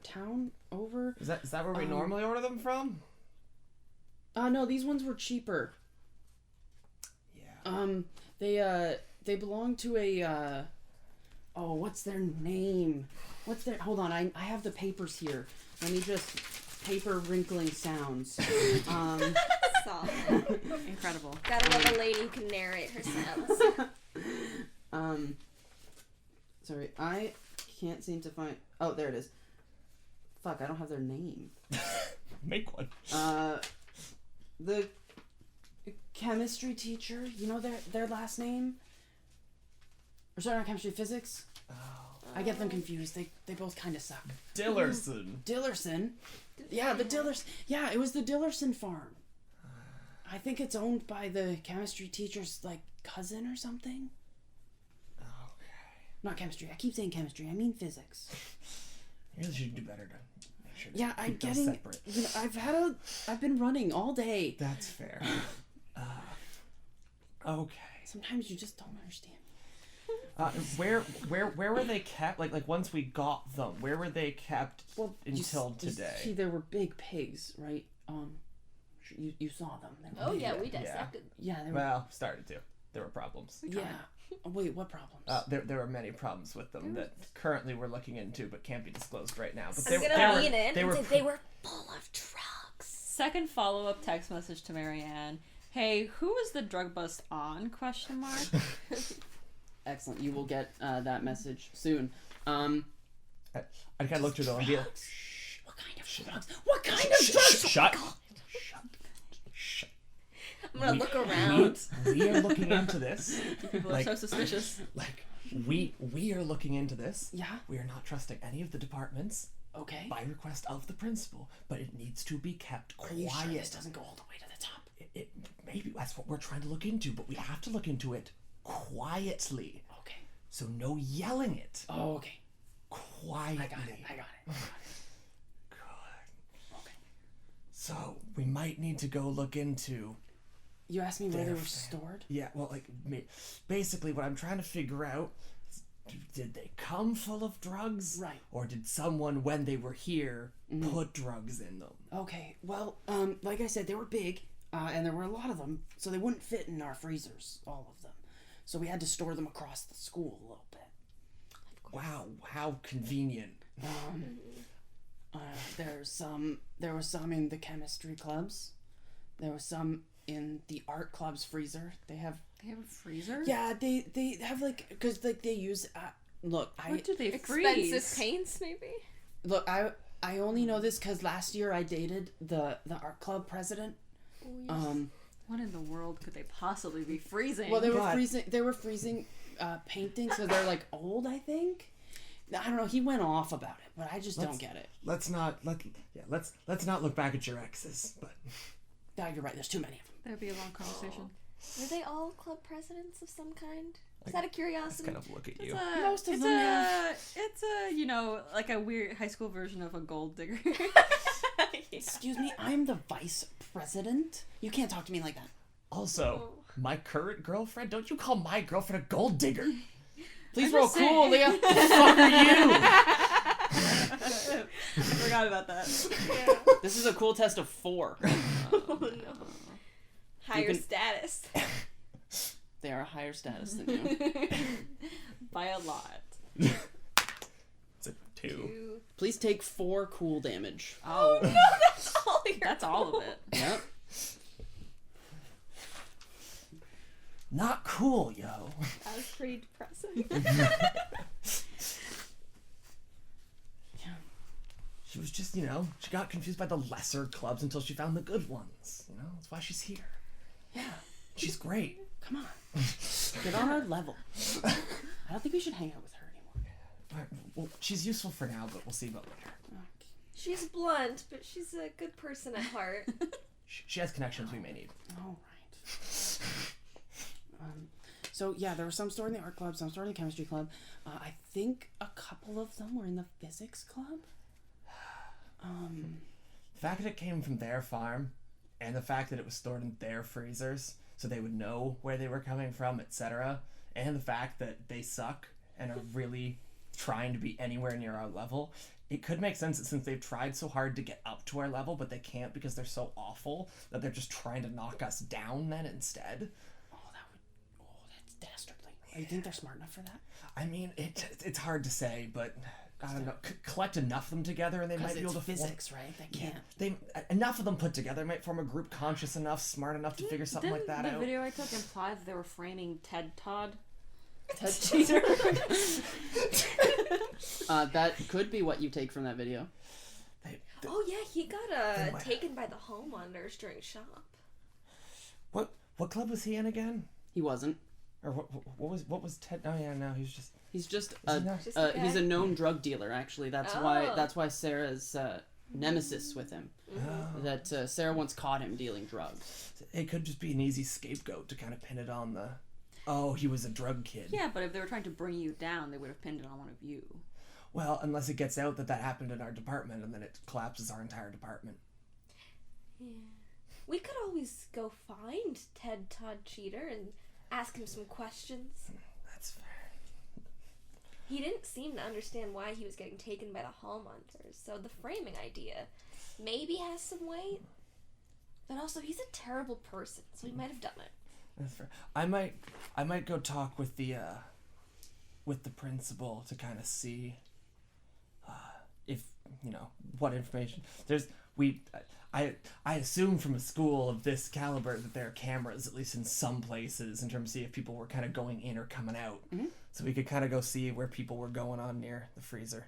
town over. Is that where we normally order them from? No, these ones were cheaper. Yeah. They belong to a what's their name? Hold on, I have the papers here. Let me just paper wrinkling sounds. Solid. Incredible. Gotta love a lady who can narrate her sounds. Sorry, I can't seem to find. Oh, there it is. Fuck, I don't have their name. Make one. The chemistry teacher, you know their last name? Or sorry, not chemistry, physics? Oh. I get them confused. They both kind of suck. Dillerson. Dillerson? Yeah, the Dillerson. Yeah, it was the Dillerson farm. I think it's owned by the chemistry teacher's, like, cousin or something. Okay. Not chemistry. I keep saying chemistry. I mean physics. You really should do better to make sure to Yeah, I'm keep those getting. separate. You know, I've been running all day. That's fair. Okay. Sometimes you just don't understand. Where were they kept? Like once we got them, where were they kept until today? See, there were big pigs, right? You saw them. They were Oh big. yeah, we dissected. Yeah, they were. Well, started to. There were problems. Yeah. Oh, wait, what problems? There were many problems with them that currently we're looking into, but can't be disclosed right now. But I'm gonna lean in and say they were full of drugs. Second follow-up text message to Marianne. Hey, who was the drug bust on? ? Excellent. You will get that message soon. I kind of looked through though and be like, What kind of drugs? What kind of drugs? Shut. I'm gonna look around. We are looking into this. People are so suspicious. Like we are looking into this. Yeah. We are not trusting any of the departments. Okay. By request of the principal, but it needs to be kept Are quiet. you sure this doesn't go all the way to the top? It maybe that's what we're trying to look into, but we have to look into it quietly. Okay. So no yelling it. Oh, okay. Quietly. I got it. Good. Okay. So we might need to go look into. You asked me where they Their were fam- stored? Yeah. Well, like basically, what I'm trying to figure out. Did they come full of drugs? Right. Or did someone, when they were here, put drugs in them? Okay. Well, like I said, they were big, and there were a lot of them, so they wouldn't fit in our freezers, all of them. So we had to store them across the school a little bit. Wow, how convenient. There was some in the chemistry clubs. There was some in the art club's freezer. They have a freezer? Yeah, they have like because like they use look What do they Expensive freeze? paints, maybe. look I only know this because last year I dated the art club president. What in the world could they possibly be freezing? Well, they were freezing paintings, so they're like old, I think. I don't know. He went off about it, but I just don't get it. Let's not look back at your exes, but No, you're right. There's too many of them. That'd be a long conversation. Were they all club presidents of some kind? Is that a curiosity? kind of look at you. Most of them have. It's a, like a weird high school version of a gold digger. Excuse me, I'm the vice president. You can't talk to me like that. Also, my current girlfriend, don't you call my girlfriend a gold digger? Please I'm roll just cool, saying. Leah. What the fuck are you? I forgot about that. Yeah. This is a cool test of 4. Oh no. Higher can- status. They are a higher status than you. By a lot. It's a 2. Please take 4 cool damage. Oh, No, that's all your that's all of it. Yep. Not cool, yo. That was pretty depressing. She was just, she got confused by the lesser clubs until she found the good ones. That's why she's here. Yeah. She's great. Come on. Get on our level. I don't think we should hang out with her anymore. All right, well, she's useful for now, but we'll see about later. Okay. She's blunt, but she's a good person at heart. She has connections we may need. All right. So yeah, there were some stored in the art club, some stored in the chemistry club. I think a couple of them were in the physics club. The fact that it came from their farm, and the fact that it was stored in their freezers, so they would know where they were coming from, etc., and the fact that they suck and are really trying to be anywhere near our level. It could make sense that since they've tried so hard to get up to our level, but they can't because they're so awful, that they're just trying to knock us down then instead. That's dastardly. Oh, you think they're smart enough for that? I mean, it's hard to say, but I don't know. Collect enough of them together, and they might be able to physics, right? They can't. They enough of them put together might form a group conscious enough, smart enough to figure something like that out. The video I took implied that they were framing Ted Todd. Ted Cheater. That could be what you take from that video. Oh yeah, he got taken by the homeowners during shop. What club was he in again? He wasn't. Or what was Ted? Oh yeah, no, he's just he's a known drug dealer. Actually, that's why Sarah's nemesis with him. Oh. That Sarah once caught him dealing drugs. It could just be an easy scapegoat to kind of pin it on the. Oh, he was a drug kid. Yeah, but if they were trying to bring you down, they would have pinned it on one of you. Well, unless it gets out that happened in our department, and then it collapses our entire department. Yeah. We could always go find Ted Todd Cheater and ask him some questions. That's fair. He didn't seem to understand why he was getting taken by the homeowners, so the framing idea maybe has some weight. But also, he's a terrible person, so he might have done it. That's fair. I might go talk with the principal to kind of see if what information I assume from a school of this caliber that there are cameras at least in some places in terms of see if people were kind of going in or coming out. Mm-hmm. So we could kind of go see where people were going on near the freezer.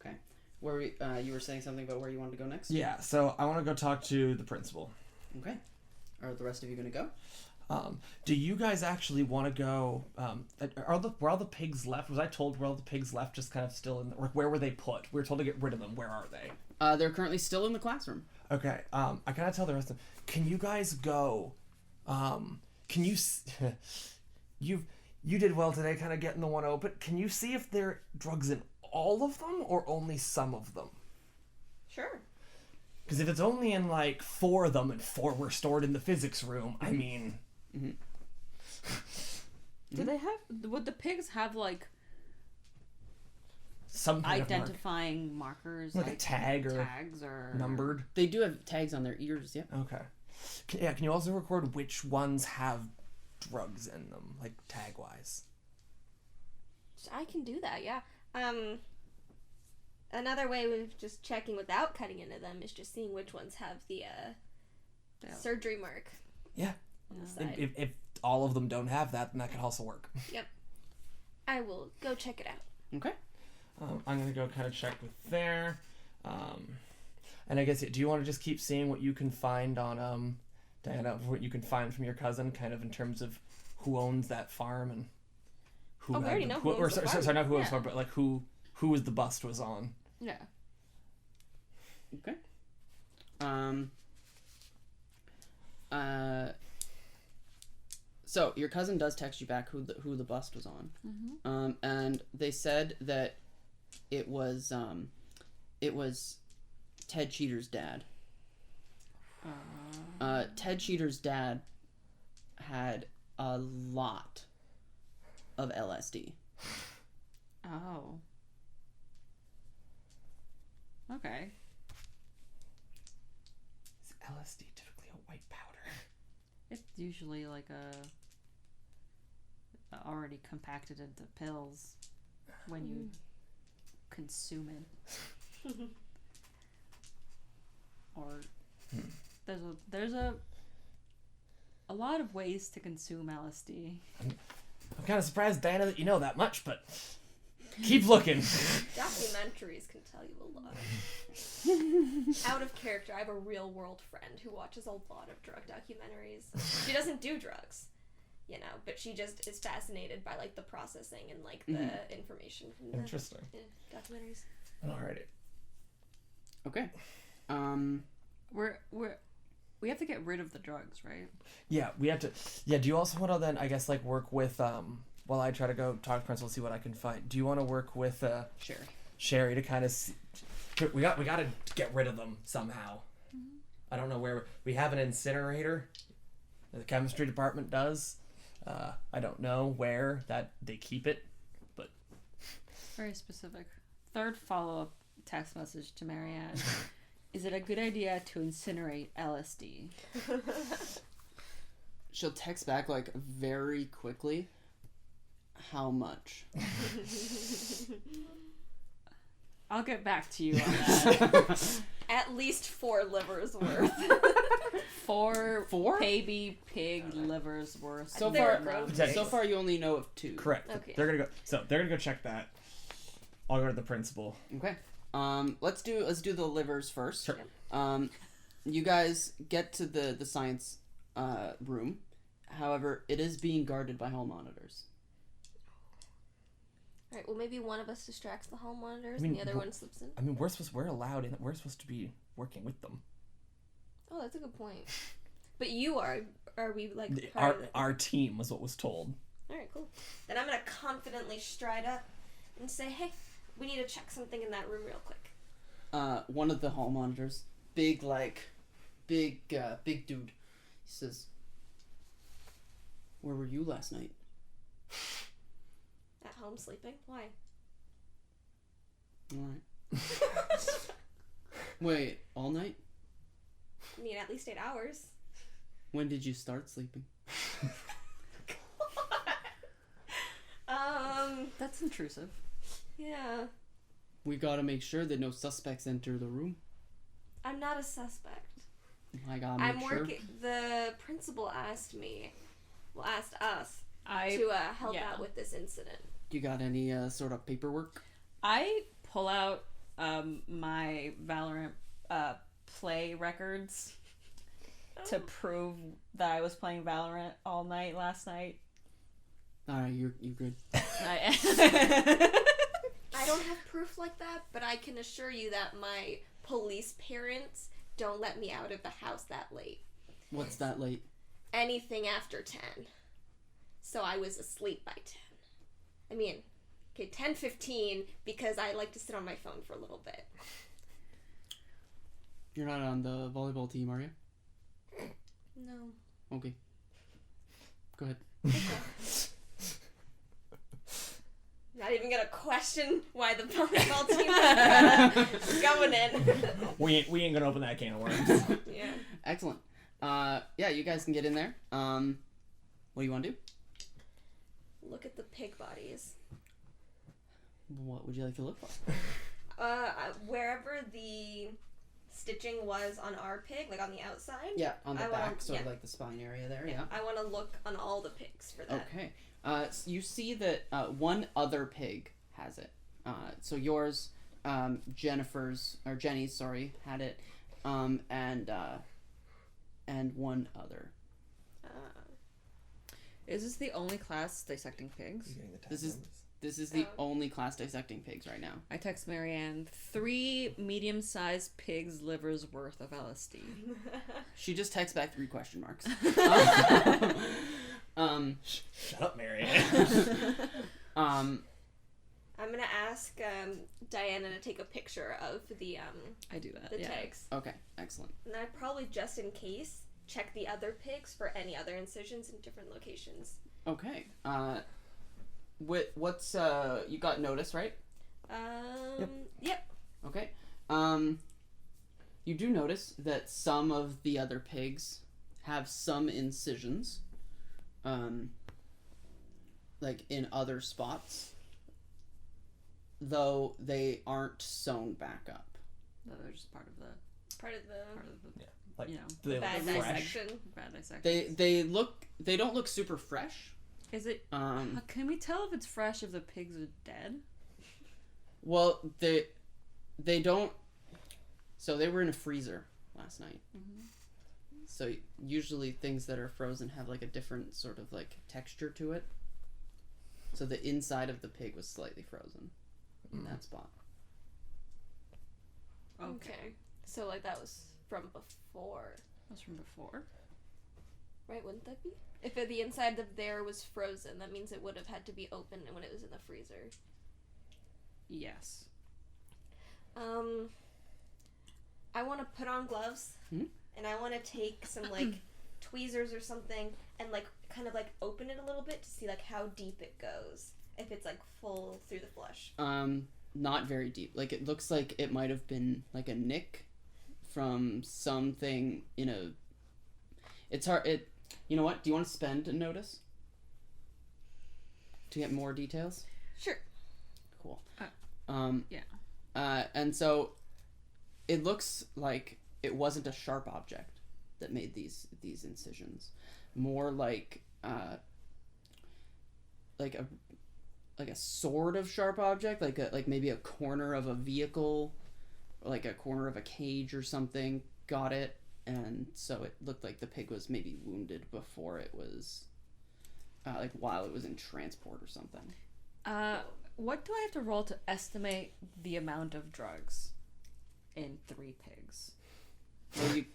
Okay. Where you were saying something about where you wanted to go next? Yeah, so I want to go talk to the principal. Okay. Are the rest of you going to go? Do you guys actually want to go? Were all the pigs left? Was I told where all the pigs left? Just kind of still in, or where were they put? We were told to get rid of them. Where are they? They're currently still in the classroom. Okay. I gotta tell the rest of them. Can you guys go? Can you? You did well today, kind of getting the one open. Can you see if there are drugs in all of them or only some of them? Sure. Because if it's only in like 4 of them and 4 were stored in the physics room, I mean. Mm-hmm. Do they have? Would the pigs have like some kind identifying markers, like a tag or tags or numbered? They do have tags on their ears. Yeah. Okay. Can you also record which ones have drugs in them, like tag wise? I can do that. Yeah. Another way of just checking without cutting into them is just seeing which ones have the surgery mark. Yeah. If all of them don't have that, then that could also work. Yep. I will go check it out. Okay. I'm gonna go kind of check with there. And I guess, do you want to just keep seeing what you can find on Diana, what you can find from your cousin, kind of in terms of who owns that farm and who? Oh, we already know who owns the farm. Sorry, not who owns the farm, but like who was the bust was on. Yeah. Okay. So your cousin does text you back who the bust was on. Mm-hmm. And they said that it was Ted Cheater's dad. Ted Cheater's dad had a lot of LSD. Oh. Okay. Is LSD typically a white powder? It's usually like a already compacted into pills when you consume it. Or there's a lot of ways to consume LSD. I'm kind of surprised, Diana, that you know that much, but keep looking. Documentaries can tell you a lot. Out of character, I have a real world friend who watches a lot of drug documentaries. She doesn't do drugs, but she just is fascinated by like the processing and like the information from the Interesting. Documentaries. Alrighty. Okay. We have to get rid of the drugs, right? Yeah, we have to. Yeah, do you also want to then, I guess, like work with, while I try to go talk to principal, see what I can find, do you want to work with, Sherry to kind of see, we got to get rid of them somehow. Mm-hmm. I don't know where, we have an incinerator, the chemistry department does. I don't know where that they keep it, but Very specific. Third follow-up text message to Marianne. Is it a good idea to incinerate LSD? She'll text back like very quickly. How much? I'll get back to you on that. At least 4 livers worth. 4 4? baby pig livers worth. So They're far, grown pigs. so far you only know of 2. correct. Okay. They're gonna go. So they're gonna go check that. I'll go to the principal. Okay. Let's do the livers first. Sure. You guys get to the science room. However, it is being guarded by hall monitors. Alright, well maybe one of us distracts the hall monitors I mean, and the other one slips in. I mean, we're allowed in. We're supposed to be working with them. Oh, that's a good point. But you are we like part Our of the... our team was what was told. Alright, cool. Then I'm gonna confidently stride up and say, hey, we need to check something in that room real quick. One of the hall monitors, big dude. He says, "Where were you last night?" At home sleeping? Why? All right. Wait, all night? I mean, at least 8 hours. When did you start sleeping? That's intrusive. Yeah. We gotta make sure that no suspects enter the room. I'm not a suspect. I gotta make I'm sure. working. The principal asked us I to help yeah. out with this incident. You got any sort of paperwork? I pull out my Valorant play records to prove that I was playing Valorant all night last night. All right, you're good. I don't have proof like that, but I can assure you that my police parents don't let me out of the house that late. What's that late? Anything after 10. So I was asleep by 10. I mean, okay, 10:15 because I like to sit on my phone for a little bit. You're not on the volleyball team, are you? No. Okay. Go ahead. Not even gonna question why the volleyball team is going in. We ain't gonna open that can of worms. Yeah. Excellent. Yeah, you guys can get in there. What do you want to do? Look at the pig bodies. What would you like to look for? Wherever the stitching was on our pig, like on the outside. Yeah, on the I back, wanna- sort of yeah. like the spine area there. Yeah. I want to look on all the pigs for that. Okay. You see that one other pig has it. So yours, Jenny's, sorry, had it, and one other. Is this the only class dissecting pigs? This is the only class dissecting pigs right now. I text Marianne 3 medium-sized pigs' livers worth of LSD. She just texts back 3 question marks. Shut up, Marianne. I'm gonna ask Diana to take a picture of the I do that. the yeah. tags, Okay, excellent. and I probably just in case check the other pigs for any other incisions in different locations. Okay. What's you got notice, right? Yep. Okay. You do notice that some of the other pigs have some incisions, like in other spots, though they aren't sewn back up. No, they're just part of the Part of the Like, you know, do they bad look fresh? dissection. bad dissection. They don't look super fresh. Is it? Can we tell if it's fresh if the pigs are dead? Well, they don't. So they were in a freezer last night. Mm-hmm. So usually things that are frozen have like a different sort of like texture to it. So the inside of the pig was slightly frozen in that spot. Okay. So like that was from before, That was from before. right? Wouldn't that be? If the inside of there was frozen, that means it would have had to be open when it was in the freezer. Yes. I want to put on gloves, Hmm? and I want to take some like tweezers or something, and like kind of like open it a little bit to see like how deep it goes. If it's like full through the flesh. Not very deep. Like it looks like it might have been like a nick from something in a. It's hard. You know what? Do you want to spend a notice to get more details? Sure. Cool. Yeah. And so it looks like it wasn't a sharp object that made these incisions. More like a sort of sharp object, like maybe a corner of a vehicle, or like a corner of a cage or something got it, and so it looked like the pig was maybe wounded before it was like while it was in transport or something. What do I have to roll to estimate the amount of drugs in 3 pigs? Well, you...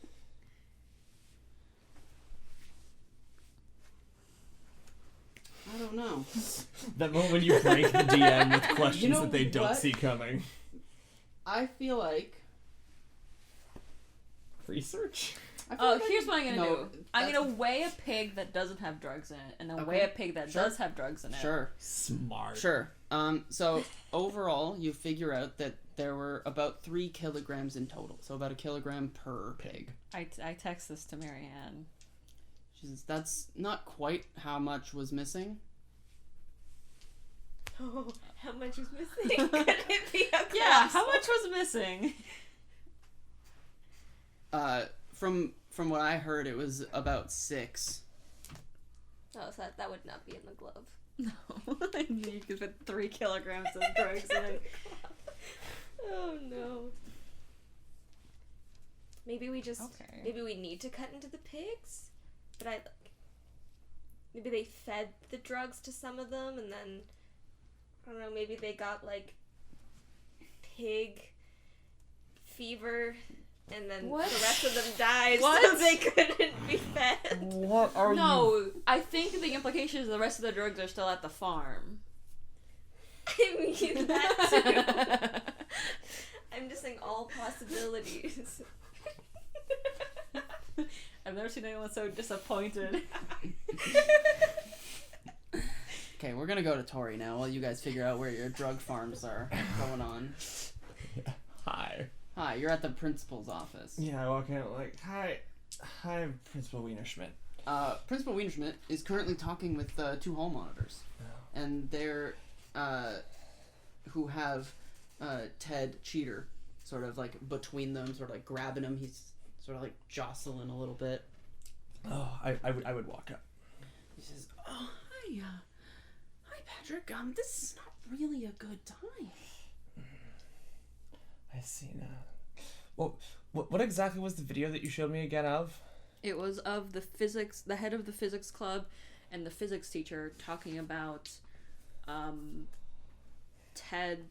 I don't know. That moment when you break the DM with questions You know that they don't what? see coming. I feel like... Research? I feel Oh, like here's what I'm gonna do. I'm that's- gonna weigh a pig that doesn't have drugs in it, and then Okay. weigh a pig that Sure. does have drugs in it. Sure. Smart. Sure. So overall, you figure out that there were about 3 kilograms in total. So about a kilogram per pig. I text this to Marianne. She says, that's not quite how much was missing. Oh, how much was missing? Could it be a Yeah, close how much was missing? From what I heard, it was about 6. Oh, so that would not be in the glove. No. You could put 3 kilograms of drugs in it. Oh no. Maybe we just Okay. maybe we need to cut into the pigs, but maybe they fed the drugs to some of them, and then I don't know. Maybe they got like pig fever, and then What? the rest of them died, so What? they couldn't be fed. What are you... No, I think the implication is the rest of the drugs are still at the farm. I mean that too. I'm just saying all possibilities. I've never seen anyone so disappointed. Okay, we're gonna go to Tori now while you guys figure out where your drug farms are going on. Hi. Hi, you're at the principal's office. Yeah, I walk in like, hi, Principal Wienerschmidt. Principal Wienerschmidt is currently talking with 2 hall monitors. Oh. And they're, who have Ted Cheater sort of like between them, sort of like grabbing him. He's sort of like jostling a little bit. Oh, I would walk up. He says, "Oh, hi Patrick. This is not really a good time." I see now. Well, what exactly was the video that you showed me again of? It was of the head of the physics club and the physics teacher talking about Ted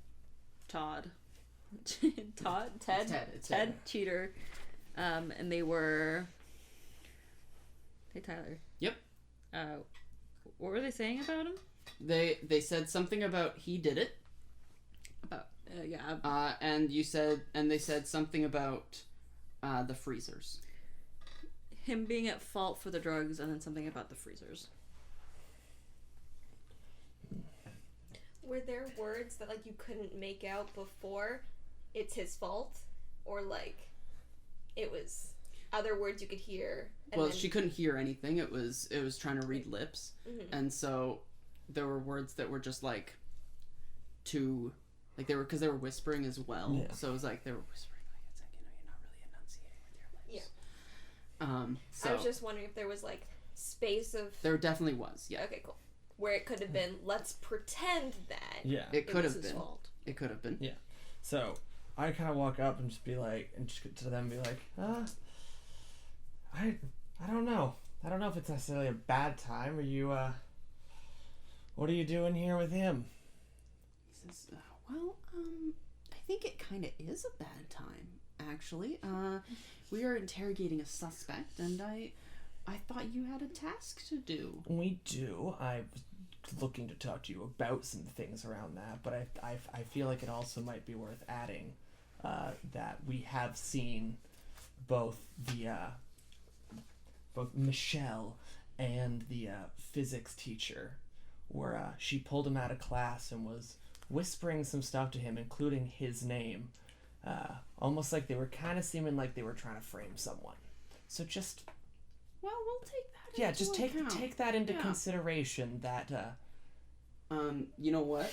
It's Ted. Cheater, and they were. Hey Tyler. Yep. What were they saying about him? They said something about he did it. About And they said something about the freezers. him being at fault for the drugs, and then something about the freezers. Were there words that like you couldn't make out before it's his fault, or like it was other words you could hear? And Well, then... she couldn't hear anything. It was trying to read lips, and so there were words that were just like too, like because they were whispering as well. Yeah. So it was like they were whispering like it's like you're not really enunciating with your lips. Yeah. So I was just wondering if there was like space of. there definitely was. Yeah. Okay, cool. Where it could have been, let's pretend that Yeah. It could was have his been. fault. It could have been. Yeah. So I kind of walk up and just be like, and just to them be like, I don't know. I don't know if it's necessarily a bad time. Are you what are you doing here with him? He says, well, I think it kind of is a bad time, actually. We are interrogating a suspect, and I thought you had a task to do. We do. I was looking to talk to you about some things around that, but I feel like it also might be worth adding that we have seen both Michelle and the physics teacher where she pulled him out of class and was whispering some stuff to him, including his name. Almost like they were kind of seeming like they were trying to frame someone. So just... Well, we'll take that Yeah, into just account. take that into Yeah. consideration that... You know what?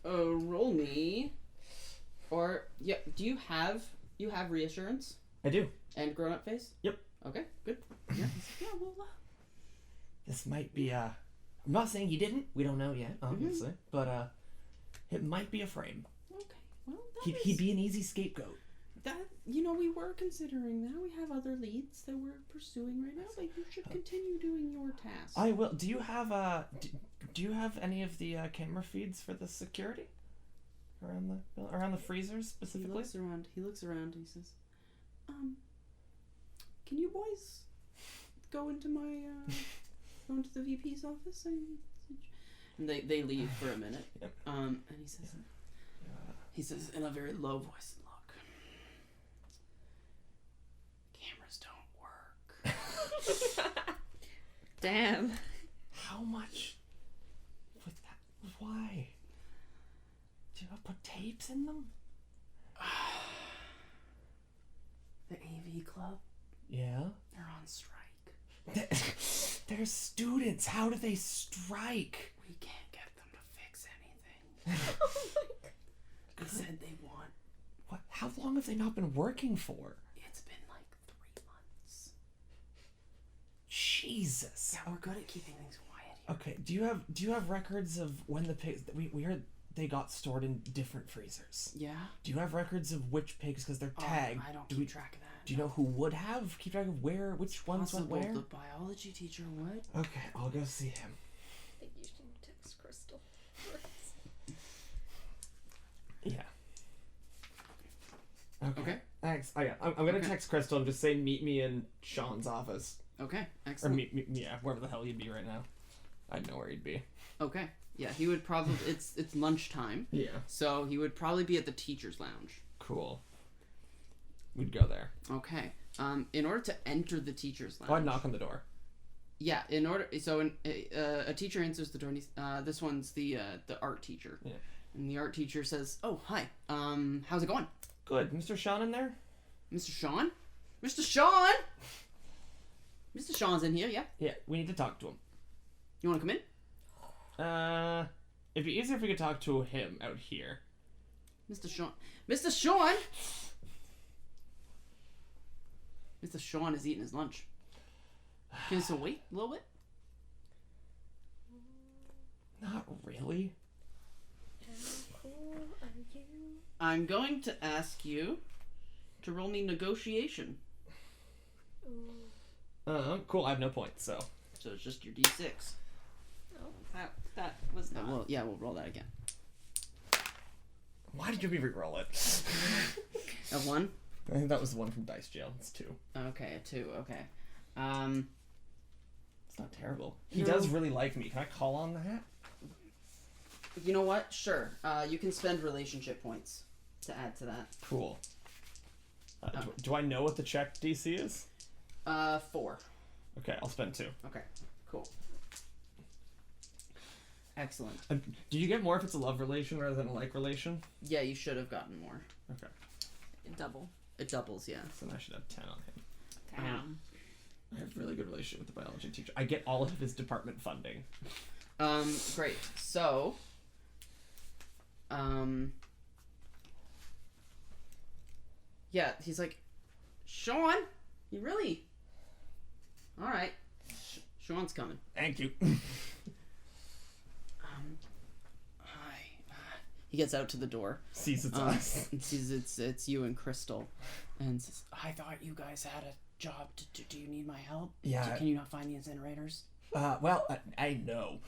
Roll me. Or, yeah, do you have reassurance? I do. And grown-up face? Yep. Okay, good. Yeah, well, This might be I'm not saying he didn't. We don't know yet, obviously. But it might be a frame. okay. Well, He'd be an easy scapegoat. that, we were considering that. We have other leads that we're pursuing right now, but you should continue doing your task. I will. Do you have do you have any of the camera feeds for the security around the freezers He specifically? looks around. And he says, can you boys go into the VP's office? And they leave for a minute. Yep. And he says in a very low voice, look, cameras don't work. Damn. How much? With that? Why? Do you not put tapes in them? The AV club, Yeah. they're on strike. They're students. How do they strike? We can't get them to fix anything. Oh my god. They said they want. What? How long have they not been working for? It's been like 3 months. Jesus. Yeah, we're good at keeping things quiet here. Okay. Do you have records of when the pigs? We heard they got stored in different freezers. Yeah. Do you have records of which pigs because they're tagged? I don't do keep we, track of that. Do you know who would have keep track of which ones went Possible where? the biology teacher would. Okay, I'll go see him. I think you should text Crystal. Yeah. Okay. Thanks. Oh yeah, I'm gonna Okay. text Crystal and just say meet me in Sean's office. Okay. Or Excellent. meet yeah, wherever the hell he'd be right now. I'd know where he'd be. Okay. Yeah, he would probably. It's lunchtime, Yeah. so he would probably be at the teacher's lounge. Cool. We'd go there. Okay. In order to enter the teacher's lounge. Oh, I'd knock on the door. Yeah. A teacher answers the door. And this one's the art teacher. Yeah. And the art teacher says, "Oh, hi. How's it going, Good. Mr. Sean in there? Mr. Sean? Mr. Sean? Mr. Sean's in here. Yeah. Yeah, we need to talk to him. You want to come in? It'd be easier if we could talk to him out here. Mr. Sean. Mr. Sean. Mr. Sean is eating his lunch. Can you still wait a little bit? Not really. How cool are you? I'm going to ask you to roll me negotiation. Ooh. Cool. I have no points, so. So it's just your D6. That was not. We'll roll that again. Why did you re-roll it? A 1? I think that was the one from Dice Jail. It's 2. Okay, a 2. Okay. It's not terrible. He No. does really like me. Can I call on that? You know what? Sure. You can spend relationship points to add to that. Cool. Do I know what the check DC is? 4. Okay, I'll spend 2. Okay. Cool. Excellent. Do you get more if it's a love relation rather than a like relation? Yeah, you should have gotten more. Okay. Double. It doubles, yeah. So then I should have 10 on him. Damn. I have a really good relationship with the biology teacher. I get all of his department funding. Great. So, yeah, he's like, Sean, you really? All right. Sean's coming. Thank you. Hi. He gets out to the door. Sees it's us. And sees it's you and Crystal, and says, "I thought you guys had a job to do. Do you need my help? Yeah. Can you not find the incinerators?" Well, I know.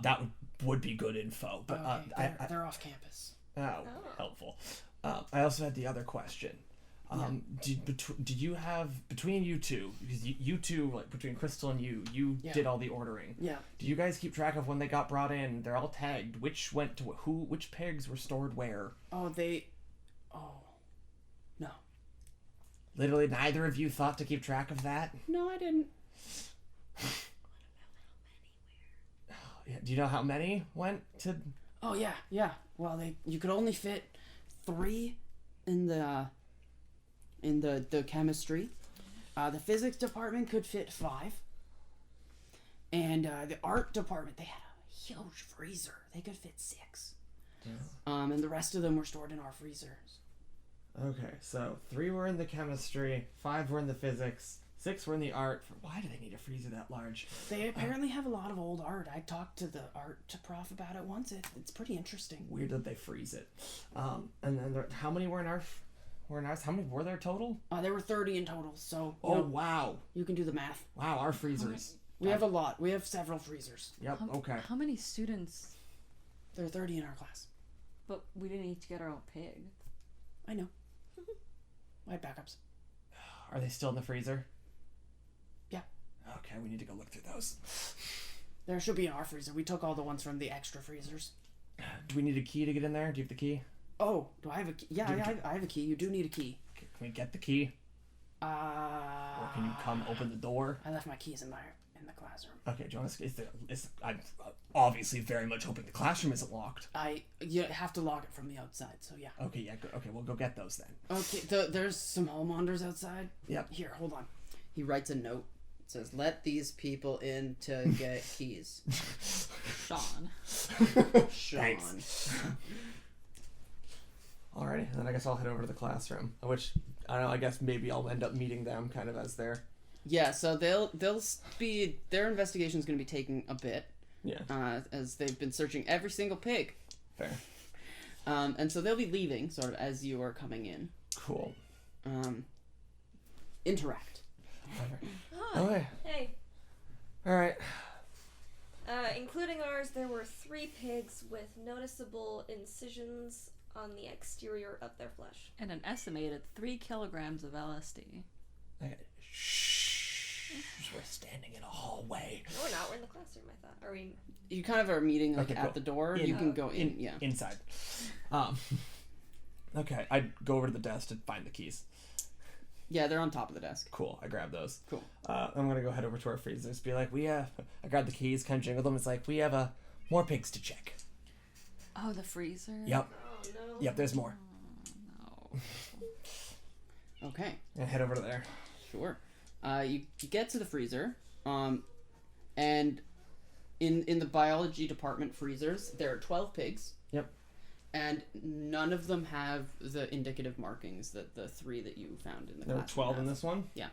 That would be good info, but Okay, they're off campus. Helpful. I also had the other question. Do you have, between you two, because you two, like between Crystal and you did all the ordering. Yeah. Do you guys keep track of when they got brought in? They're all tagged. Which went to who? Which pigs were stored where? Oh, no. Literally neither of you thought to keep track of that? No, I didn't. Yeah, do you know how many went to? Oh yeah. Well, you could only fit 3 in the chemistry. The physics department could fit 5, and the art department, they had a huge freezer. They could fit 6. Yeah. And the rest of them were stored in our freezers. Okay, so 3 were in the chemistry, 5 were in the physics, 6 were in the art. Why do they need a freezer that large? They apparently have a lot of old art. I talked to the art prof about it once. It's pretty interesting. Weird that they freeze it. And then how many were in ours? How many were there total? There were 30 in total, so Wow. you can do the math. Wow, our freezers. We have a lot. We have several freezers. Yep, okay. How many students? There are 30 in our class. But we didn't each get our own pig. I know. I had backups. Are they still in the freezer? Yeah. Okay, we need to go look through those. There should be in our freezer. We took all the ones from the extra freezers. Do we need a key to get in there? Do you have the key? Oh, do I have a key? Yeah, I have a key. You do need a key. Can we get the key? Or can you come open the door? I left my keys in the classroom. Okay, do you want to... I'm obviously very much hoping the classroom isn't locked. You have to lock it from the outside, so yeah. Okay, yeah, good. Okay, we'll go get those then. Okay, there's some homeowners outside. Yep. Here, hold on. He writes a note. It says, "Let these people in to get keys." Sean. Thanks. Alrighty, then I guess I'll head over to the classroom. Which, I don't know, I guess maybe I'll end up meeting them kind of as they're... Yeah, so their investigation's going to be taking a bit. Yeah. As they've been searching every single pig. Fair. And so they'll be leaving, sort of, as you are coming in. Cool. Interact. Okay. Hey. Alright. Including ours, there were 3 pigs with noticeable incisions on the exterior of their flesh. And an estimated 3 kilograms of LSD. Okay. Shh. We're standing in a hallway. No, we're not. We're in the classroom, I thought. Are we... You kind of are meeting Okay, at cool. the door. In- You can go in, yeah. Inside. Okay, I'd go over to the desk to find the keys. Yeah, they're on top of the desk. Cool, I grab those. Cool. I'm gonna go head over to our freezers, be like, I grab the keys, kind of jingle them. It's like, we have more pigs to check. Oh, the freezer? Yep. Oh, no. Yep, there's more. No. Okay. And head over to there. Sure. You get to the freezer, and in the biology department freezers, there are 12 pigs. Yep. And none of them have the indicative markings that the 3 that you found in the There were classroom 12 in have. this one? Yeah.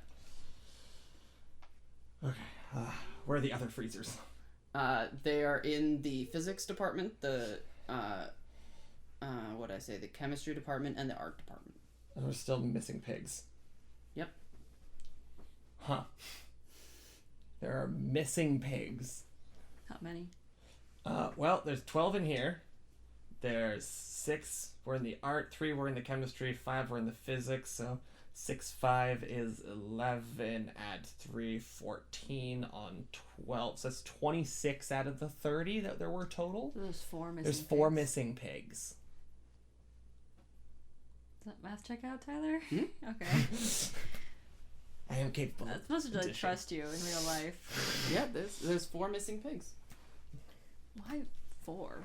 Okay. Where are the other freezers? They are in the physics department, the the chemistry department, and the art department. And we're still missing pigs. Yep. Huh. There are missing pigs. How many? Well, there's 12 in here. There's 6 were in the art, 3 were in the chemistry, 5 were in the physics, so 6, 5 is 11, add 3, 14 on 12. So that's 26 out of the 30 that there were total. So there's 4 missing There's 4 pigs. missing pigs. Does that math check out, Tyler? Hmm? Okay. I am capable. I'm supposed to like, addition. trust you in real life. Yeah, there's 4 missing pigs. Why 4?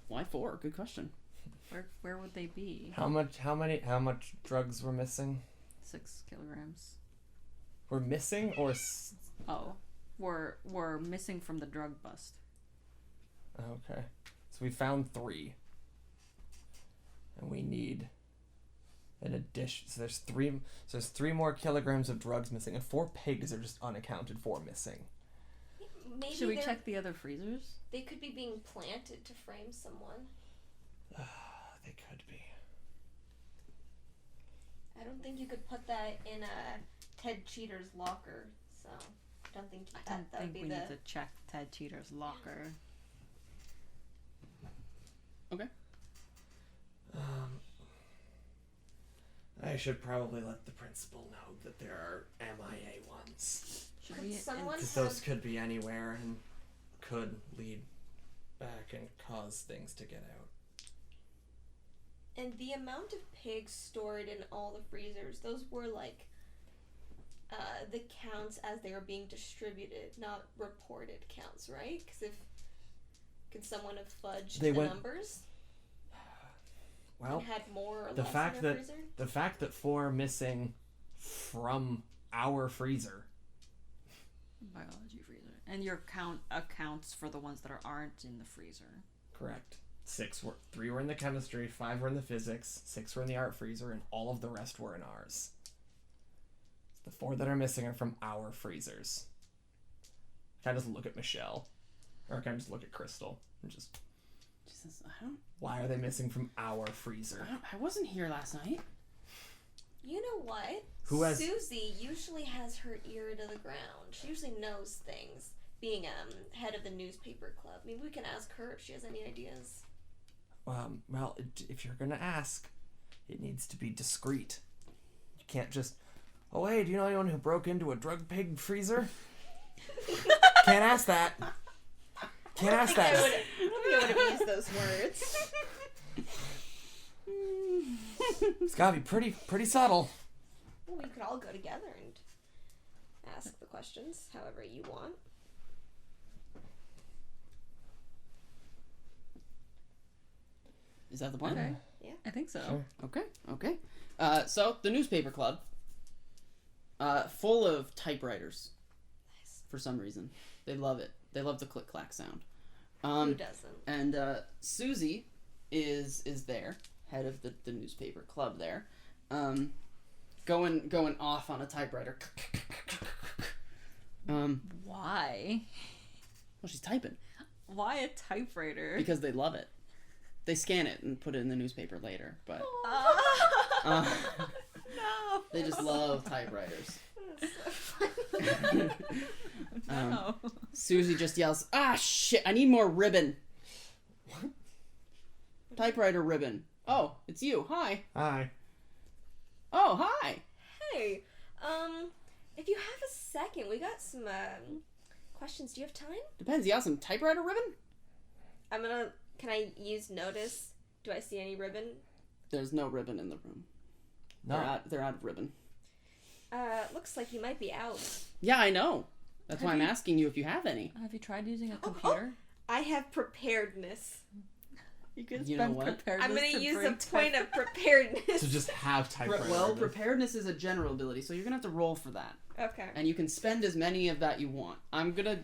Why 4? Good question. Where would they be? How much drugs were missing? 6 kilograms. Were missing or... Oh, we're missing from the drug bust. Okay. So we found 3. And we need an addition. So there's 3 more kilograms of drugs missing, and 4 pigs are just unaccounted for missing. Maybe Should we check the other freezers? They could be being planted to frame someone. They could be. I don't think you could put that in a Ted Cheater's locker, so I don't think I that don't would think be we the... need to check Ted Cheater's locker. Okay. I should probably let the principal know that there are MIA ones. Should Could we? someone- Because those could be anywhere and could lead back and cause things to get out. And the amount of pigs stored in all the freezers, those were like the counts as they were being distributed, not reported counts, right? Because if Could someone have fudged They the went- numbers Well, and had more or the less fact in their that freezer? the fact that 4 are missing from our freezer. Biology freezer. And your count accounts for the ones that aren't in the freezer. Correct. 3 were in the chemistry, 5 were in the physics, 6 were in the art freezer, and all of the rest were in ours. The 4 that are missing are from our freezers. Can I just look at Michelle? Or can I just look at Crystal? And just, Jesus, why are they missing from our freezer? I wasn't here last night. You know what? Who has- Susie usually has her ear to the ground. She usually knows things. Being head of the newspaper club, maybe we can ask her if she has any ideas. Well, if you're gonna ask, it needs to be discreet. You can't just, oh hey, do you know anyone who broke into a drug pig freezer? Can't ask that. Can't ask I that. don't think I would have used those words. It's gotta be pretty subtle. Well, we could all go together and ask the questions however you want. Is that the plan? Okay. Yeah. I think so. Sure. Okay. So the newspaper club, full of typewriters. Nice. For some reason, they love it. They love the click clack sound. Who doesn't? And Susie is there, head of the newspaper club there, going off on a typewriter. Why? Well, she's typing Why a typewriter? because they love it. They scan it and put it in the newspaper later, but No. they just love typewriters. No. Susie just yells, "Ah, shit! I need more ribbon." What? Typewriter ribbon. Oh, it's you. Hi. Hi. Oh, hi. Hey, if you have a second, we got some questions. Do you have time? Depends. You got some typewriter ribbon? Can I use notice? Do I see any ribbon? There's no ribbon in the room. No. They're out of ribbon. Looks like you might be out. Yeah, I know. That's why Have I'm you- asking you if you have any. Have you tried using a computer? I have preparedness. You can You know spend what? preparedness I'm gonna to use a bring point of preparedness. To just have typewriter. Well, ribbon. preparedness is a general ability, so you're gonna have to roll for that, Okay. and you can spend as many of that you want. I'm gonna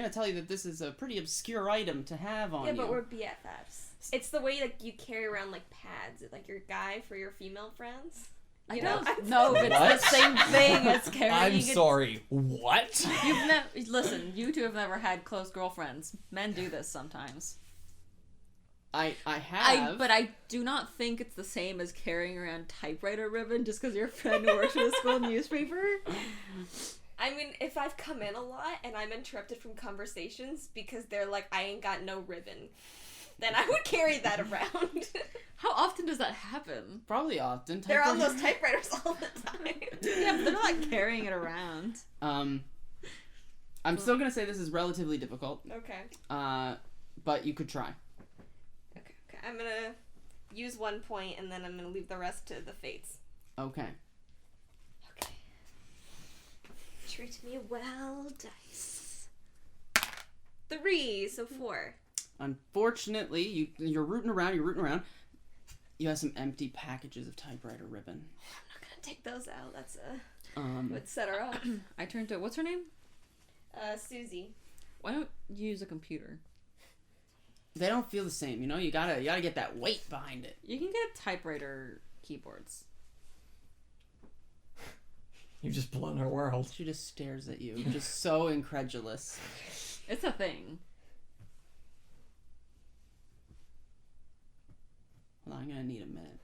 tell you that this is a pretty obscure item to have on Yeah, you. but we're BFFs. It's the way like you carry around like pads, like your guy for your female friends. I You know? don't know if it's What? the same thing as carrying. I'm it. sorry. What? You've never listen. You two have never had close girlfriends. Men do this sometimes. I have. But I do not think it's the same as carrying around typewriter ribbon just because your friend works for the school newspaper. I mean, if I've come in a lot and I'm interrupted from conversations because they're like, I ain't got no ribbon, then I would carry that around. How often does that happen? Probably often. They're on Typewriter- those typewriters all the time. Yeah, but they're not carrying it around. I'm still gonna say this is relatively difficult. Okay. But you could try. Okay. I'm gonna use 1 point and then I'm gonna leave the rest to the fates. Okay. Okay. Treat me well, dice. 3, so 4. Unfortunately, you're rooting around. You have some empty packages of typewriter ribbon. I'm not gonna take those out. That's would Um, set her off. I turned to what's her name? Susie. Why don't you use a computer? they don't feel the same. You know, you gotta get that weight behind it. You can get typewriter keyboards. You've just blown our world. She just stares at you, just so incredulous. It's a thing. Hold on, I'm gonna need a minute.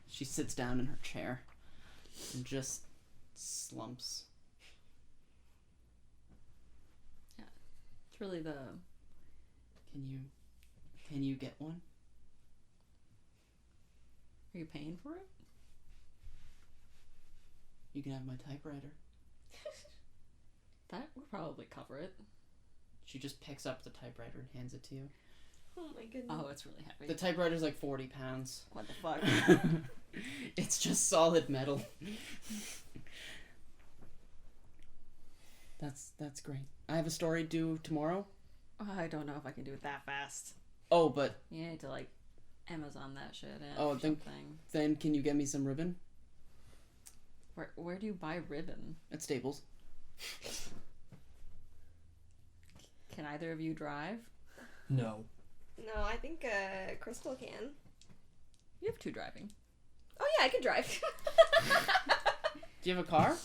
She sits down in her chair and just slumps. It's really the. Can you get one? Are you paying for it? You can have my typewriter. That would probably cover it. She just picks up the typewriter and hands it to you. Oh my goodness. Oh, it's really heavy. The typewriter's like 40 pounds. What the fuck? It's just solid metal. That's great. I have a story due tomorrow. I don't know if I can do it that fast. Oh, but You need to like Amazon that shit in Oh, or then- something. then can you get me some ribbon Where do you buy ribbon? at Staples? Can either of you drive? No. No, I think Crystal can. You have 2 driving. Oh yeah, I can drive. Do you have a car?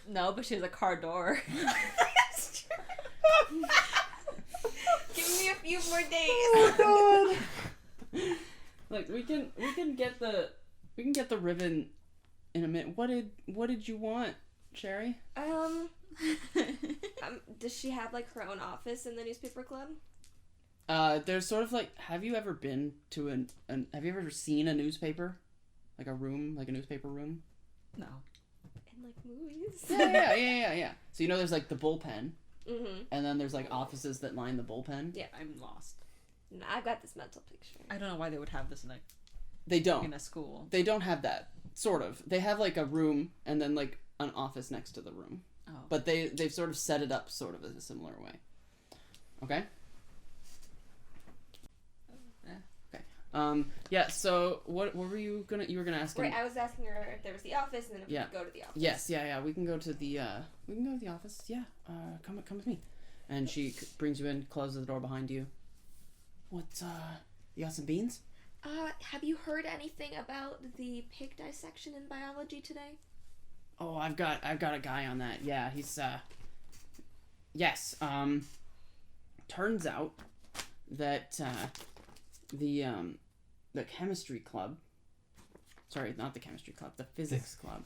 No, but she has a car door. That's true. Give me a few more days. Oh god. Like we can get the ribbon in a minute. What did you want, Sherry? Does she have like her own office in the newspaper club? There's sort of like, have you ever been to have you ever seen a newspaper? Like a room, like a newspaper room? No. In like movies? Yeah. So you know there's like the bullpen, Mm-hmm. and then there's like offices that line the bullpen? Yeah. I'm lost. No, I've got this mental picture. I don't know why they would have this They don't. in a school. They don't have that. Sort of. They have like a room and then like an office next to the room. Oh. But they've sort of set it up sort of in a similar way. Okay? Yeah, so what were you gonna ask him? Right, I was asking her if there was the office and then if Yeah. we could go to the office. Yes, yeah, we can go to the office. Yeah. Come with me. And she brings you in, closes the door behind you. What you got some beans? Have you heard anything about the pig dissection in biology today? Oh, I've got a guy on that. Yeah, he's yes. Turns out that the chemistry club. Sorry, not the chemistry club. The physics club.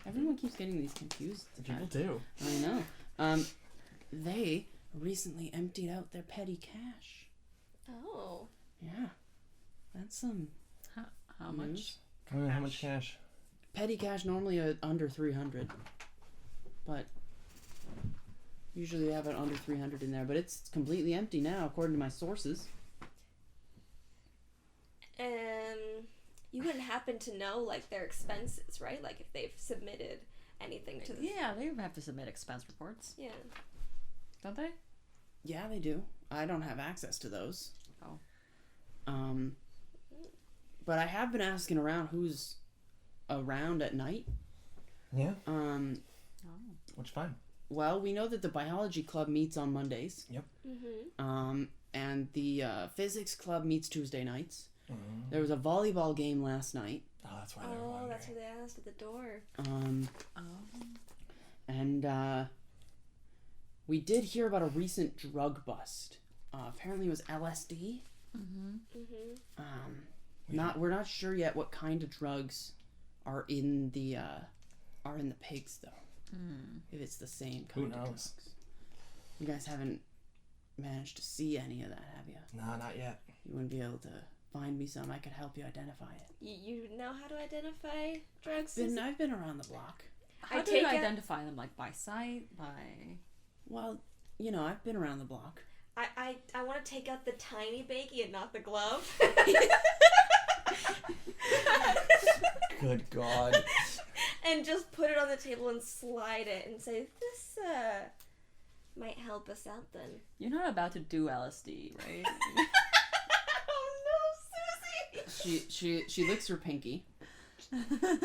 Everyone keeps getting these confused. People do. I know. They recently emptied out their petty cash. Oh. Yeah, that's some. How much? news. How much cash? Petty cash normally under 300, but usually they have it under 300 in there. But it's completely empty now, according to my sources. You wouldn't happen to know like their expenses, right? Like if they've submitted anything to the Yeah, they have to submit expense reports, yeah. don't they? Yeah, they do. I don't have access to those. Oh. But I have been asking around who's around at night. Yeah. Oh. Which fine. Well, we know that the biology club meets on Mondays. Mm-hmm. And the physics club meets Tuesday nights. Mm-hmm. There was a volleyball game last night. Oh, that's why they're Oh, wondering. that's what they asked at the door. Oh. And we did hear about a recent drug bust. Apparently it was LSD. Mm-hmm. Mm-hmm. We're not sure yet what kind of drugs are in the pigs though. Mm. If it's the same Who kind of knows? drugs. You guys haven't managed to see any of that, have you? Nah, not yet. You wouldn't be able to find me some. I could help you identify it. You know how to identify drugs? Susie? I've been around the block. How I do take you it- identify them? Like by sight? By... Well, you know, I've been around the block. I want to take out the tiny baggie and not the glove. Good God. And just put it on the table and slide it and say, this might help us out then. You're not about to do LSD, right? Oh no, Susie! She licks her pinky,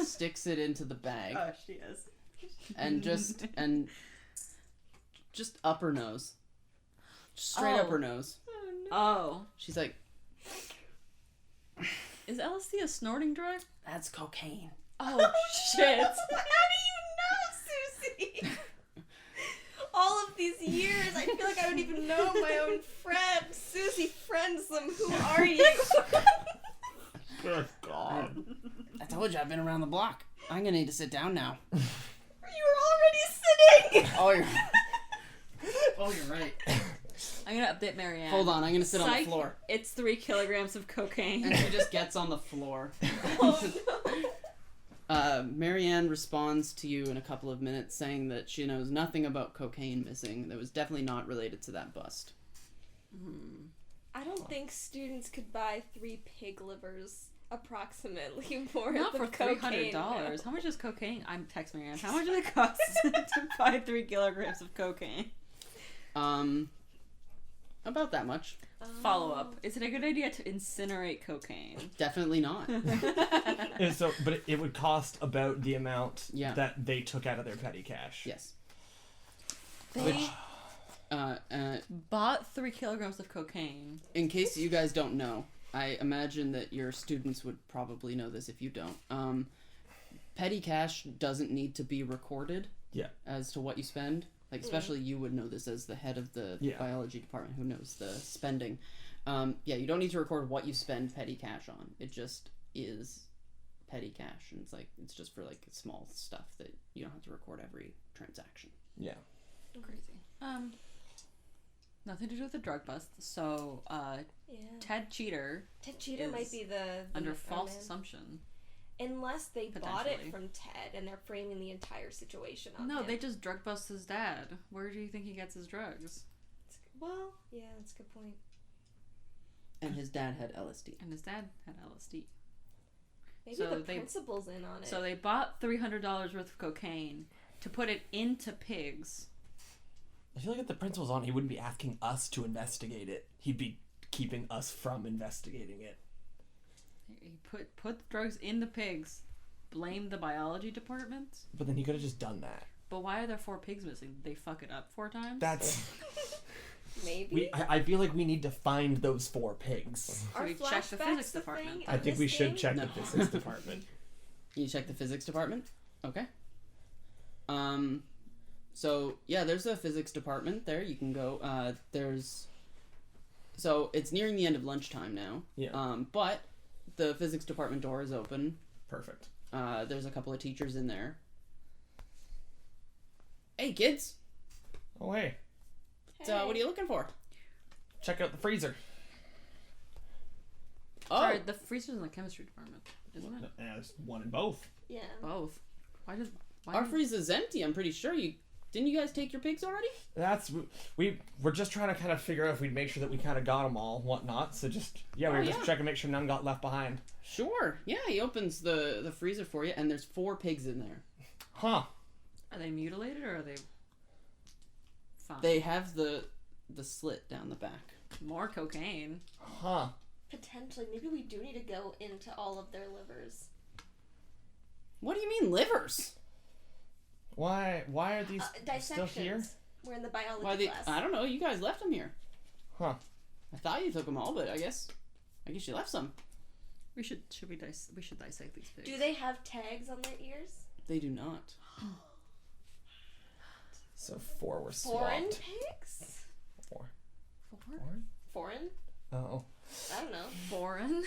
sticks it into the bag, she is. and just up her nose. Straight up Oh. her nose. Oh no. Oh. She's like, Is LSD a snorting drug? that's cocaine. Oh, shit. How do you know, Susie? All of these years, I feel like I don't even know my own friend. Susie friends them. Who are you? Good God. I told you I've been around the block. I'm gonna need to sit down now. You were already sitting. Oh, you're right. I'm gonna update Marianne. Hold on, I'm gonna sit on Psych, the floor. It's 3 kilograms of cocaine. And she just gets on the floor. Oh no. Marianne responds to you in a couple of minutes saying that she knows nothing about cocaine missing. That was definitely not related to that bust. I don't think students could buy 3 pig livers approximately worth Not for of cocaine. $300. How much is cocaine? I'm text me. How much does it cost to buy 3 kilograms of cocaine? About that much. Follow up. Is it a good idea to incinerate cocaine? Definitely not. But it would cost about the amount Yeah. that they took out of their petty cash. Yes. They Which, bought 3 kilograms of cocaine. in case you guys don't know, I imagine that your students would probably know this if you don't. Petty cash doesn't need to be recorded. Yeah. As to what you spend. Like, especially you would know this as the head of the biology department who knows the spending. Yeah, you don't need to record what you spend petty cash on. It just is petty cash. And it's just for, like, small stuff that you don't have to record every transaction. Yeah. Crazy. Nothing to do with the drug bust. So, Ted Cheater might be the under oh, false man. assumption. Unless they bought it Potentially. from Ted and they're framing the entire situation on No, him. they just drug bust his dad. Where do you think he gets his drugs? Well, yeah, that's a good point. And his dad had LSD. And his dad had LSD. Maybe So the they- principal's in on it. So they bought $300 worth of cocaine to put it into pigs. I feel like if the principal's on, he wouldn't be asking us to investigate it. He'd be keeping us from investigating it. He put the drugs in the pigs. Blame the biology department. But then he could have just done that. But why are there 4 pigs missing? Did they fuck it up 4 times? That's... Maybe. I feel like we need to find those 4 pigs. Are we check the flashbacks physics the department? thing I in think this we should game? check No. the physics department. You check the physics department? Okay. So, yeah, there's a physics department there. You can go. So, it's nearing the end of lunchtime now. Yeah. But the physics department door is open. Perfect. There's a couple of teachers in there. Hey, kids! Oh, hey. So, what are you looking for? Check out the freezer. Oh, Sorry, the freezer's in the chemistry department, isn't it? Yeah, there's one in both. Yeah. Both. Why our freeze is empty. I'm pretty sure didn't you guys take your pigs already? We're just trying to kind of figure out if we'd make sure that we kind of got them all and whatnot. So we were just checking to make sure none got left behind. Sure. Yeah, he opens the freezer for you, and there's 4 pigs in there. Huh. Are they mutilated or are they fine? They have the slit down the back. More cocaine. Huh. Potentially. Maybe we do need to go into all of their livers. What do you mean livers? Why are these still Dissections. here? We're in the biology class. I don't know. You guys left them here. Huh. I thought you took them all, but I guess you left some. We should dissect these pigs. Do they have tags on their ears? They do not. So 4 were Foreign swapped. pigs? 4. Foreign? Foreign? Oh. I don't know. Foreign?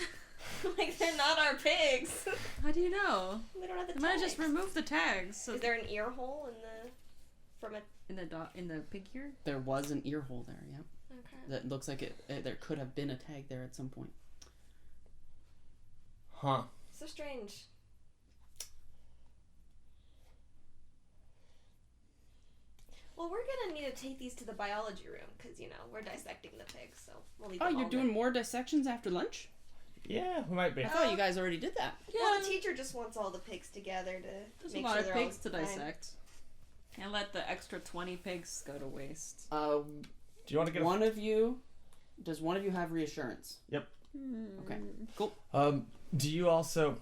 Like, they're not our pigs. How do you know? They don't have the They tags. might have just removed the tags. So Is there an ear hole from a... in the pig ear? There was an ear hole there. Yeah. Okay. That looks like there could have been a tag there at some point. Huh. So strange. Well, we're gonna need to take these to the biology room because we're dissecting the pigs, so we'll leave. Oh, them you're all doing there. more dissections after lunch? Yeah, we might be. I thought you guys already did that. Well, the teacher just wants all the pigs together to There's make a lot sure of they're pigs all to fine. dissect. And let the extra 20 pigs go to waste. Do you want to get Does one of you have reassurance? Yep. Okay. Cool. Do you also,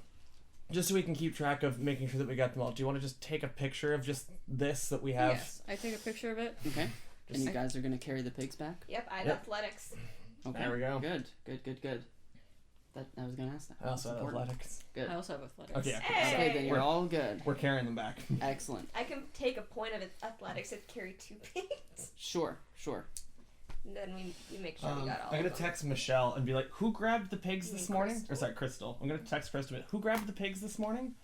just so we can keep track of making sure that we got them all, do you want to just take a picture of just this that we have? Yes, I take a picture of it. Okay. And you guys are gonna carry the pigs back? Yep, I have Yep. athletics. Okay. There we go. Good. That I was gonna ask that. I also That's have important. athletics. Good. I also have athletics. Okay, Hey! Okay, then you're all good. We're carrying them back. Excellent. I can take a point of athletics and carry 2 pigs. Sure. And then we make sure we got all I'm gonna of them. text Michelle and be like, "Who grabbed the pigs You this mean morning?" Crystal? Or sorry, Crystal. I'm gonna text Crystal. Who grabbed the pigs this morning?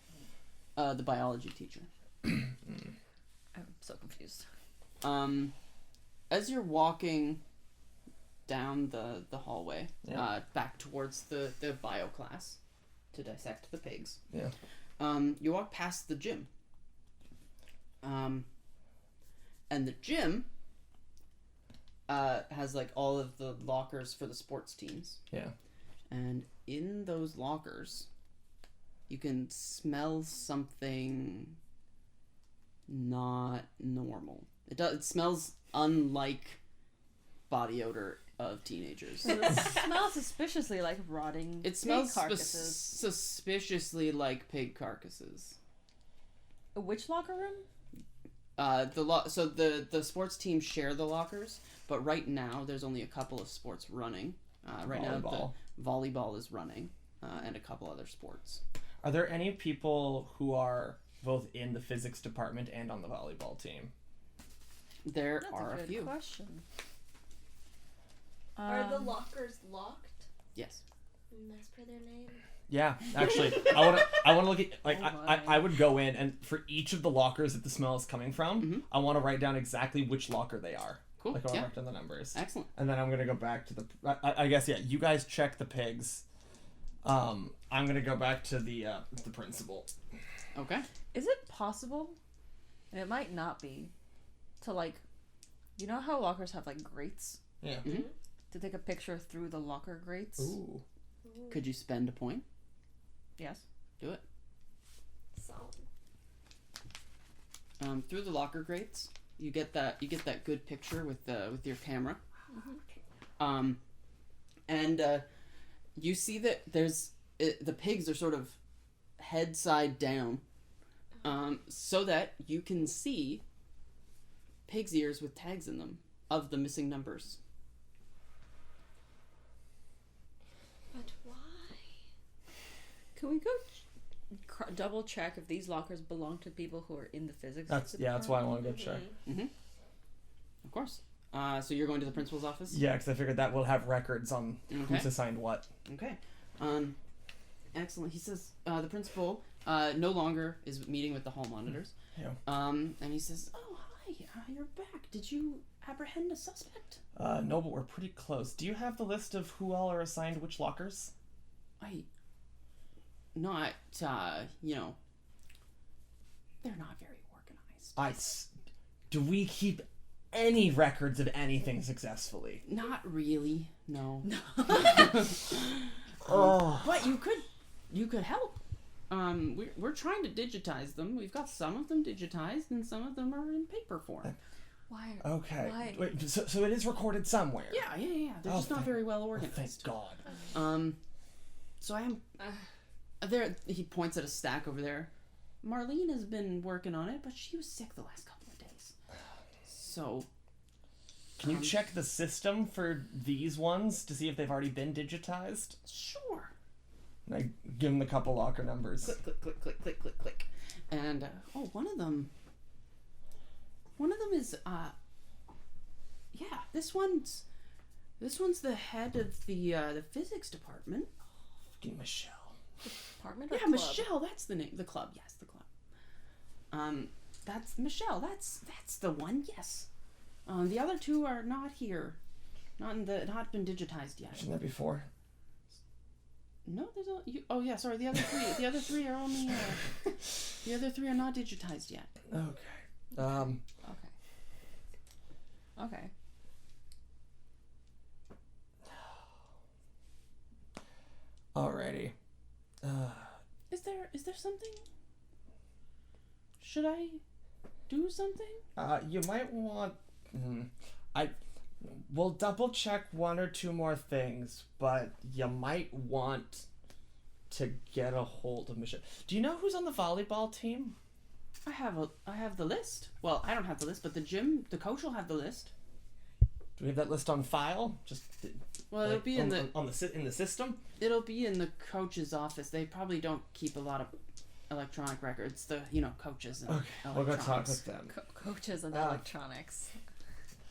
The biology teacher. I'm so confused. As you're walking down the hallway, Yeah. back towards the bio class to dissect the pigs. Yeah. You walk past the gym. And the gym has like all of the lockers for the sports teams. Yeah. And in those lockers, you can smell something not normal. It smells unlike body odor of teenagers. It smells suspiciously like rotting It smells pig carcasses. suspiciously like pig carcasses. Which locker room? So the sports teams share the lockers, but right now there's only a couple of sports running. Right now the volleyball is running, and a couple other sports. Are there any people who are both in the physics department and on the volleyball team? There That's are a a good few. question. Are the lockers locked? Yes. As per their name. Yeah, actually, I want to look at like Oh I would go in and for each of the lockers that the smell is coming from, Mhm. I want to write down exactly which locker they are. Cool. Like I want to Yeah. write down the numbers, Excellent. and then I'm gonna go back to the. I guess yeah. You guys check the pigs. I'm gonna go back to the principal. Okay. Is it possible, and it might not be, to like, you know how lockers have like grates? Yeah. Mhm. To take a picture through the locker grates? Ooh. Could you spend a point? Yes. Do it. Solid. Through the locker grates, you get that good picture with your camera. And you see that the pigs are sort of head side down, so that you can see pigs' ears with tags in them of the missing numbers. But why? Can we go double check if these lockers belong to people who are in the physics That's why I want to go check. Of course. So you're going to the principal's office? Yeah, because I figured that will have records on Okay. who's assigned what. Okay. Excellent. He says the principal no longer is meeting with the hall monitors. Yeah. And he says, "Oh, hi. You're back. Did you apprehend a suspect?" No, but we're pretty close. Do you have the list of who all are assigned which lockers? Not, they're not very organized. Do we keep any records of anything successfully? Not really, no. Oh. But you could help. We're trying to digitize them. We've got some of them digitized, and some of them are in paper form. Why? Okay. Why? Wait, so it is recorded somewhere? Yeah. They're just not very well organized. Thank God. So I am... there, he points at a stack over there. Marlene has been working on it, but she was sick the last couple of days. So... Can you check the system for these ones to see if they've already been digitized? Sure. And I give them a couple locker numbers. Click, click, click, click, click, click, click. And, one of them is, this one's the head of the physics department. Fucking Michelle. Apartment or Yeah, club? Michelle, that's the name. The club, yes, the club. That's Michelle. That's the one. Yes. The other two are not here. Not been digitized yet. Shouldn't that be 4? No, there's oh yeah, sorry. The other three. The other three are only. The other three are not digitized yet. Okay. Okay. Alrighty. Is there something? Should I do something? You might want. We'll double check 1 or 2 more things, but you might want to get a hold of Michelle. Do you know who's on the volleyball team? I have the list. Well, I don't have the list, but the coach will have the list. Do we have that list on file? Well, it'll be in in the system. It'll be in the coach's office. They probably don't keep a lot of electronic records. The coaches and Okay, we'll go electronics. talk with them. Coaches and electronics.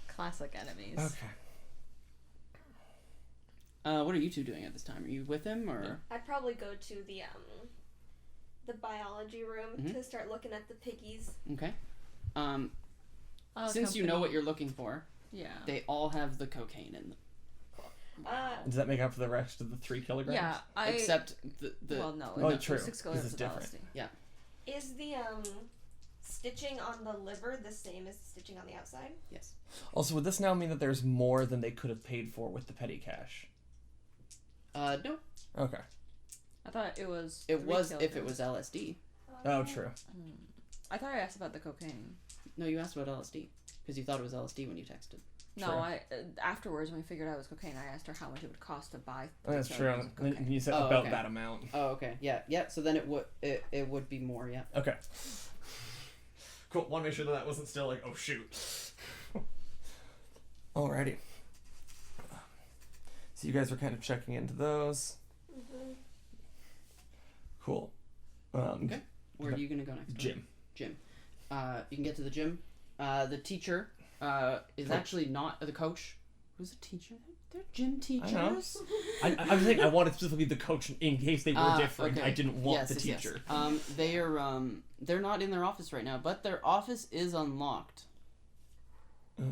Classic enemies. Okay. What are you two doing at this time? Are you with him or? I'd probably go to the biology room to start looking at the piggies. Okay. Since you know what you're looking for, Yeah. they all have the cocaine in them. Does that make up for the rest of the 3 kilograms? Yeah, Except the Well, no. Oh, no, true, 6 'cause kilograms it's of different. LSD. Is the stitching on the liver the same as the stitching on the outside? yes. Also, would this now mean that there's more than they could have paid for with the petty cash? No. Okay. I thought it was. It was retail if it was LSD. Oh, true. I thought I asked about the cocaine. No, you asked about LSD because you thought it was LSD when you texted. No, True. I afterwards when we figured out it was cocaine, I asked her how much it would cost to buy. That's 3 true. kilograms of cocaine. You said Oh, about okay. that amount. Oh, okay. Yeah. So then it would be more. Yeah. Okay. Cool. Want to make sure that wasn't still like, oh shoot. Alrighty. So you guys were kind of checking into those. Mm-hmm. Cool. Okay. Where are you gonna go next? Gym. Gym. You can get to the gym. The teacher is Oh. actually not the coach. Who's the teacher? They're gym I know. teachers. I was thinking I wanted specifically the coach in case they were different. Okay. I didn't want Yes, the yes, teacher. yes. They're not in their office right now, but their office is unlocked. Oh.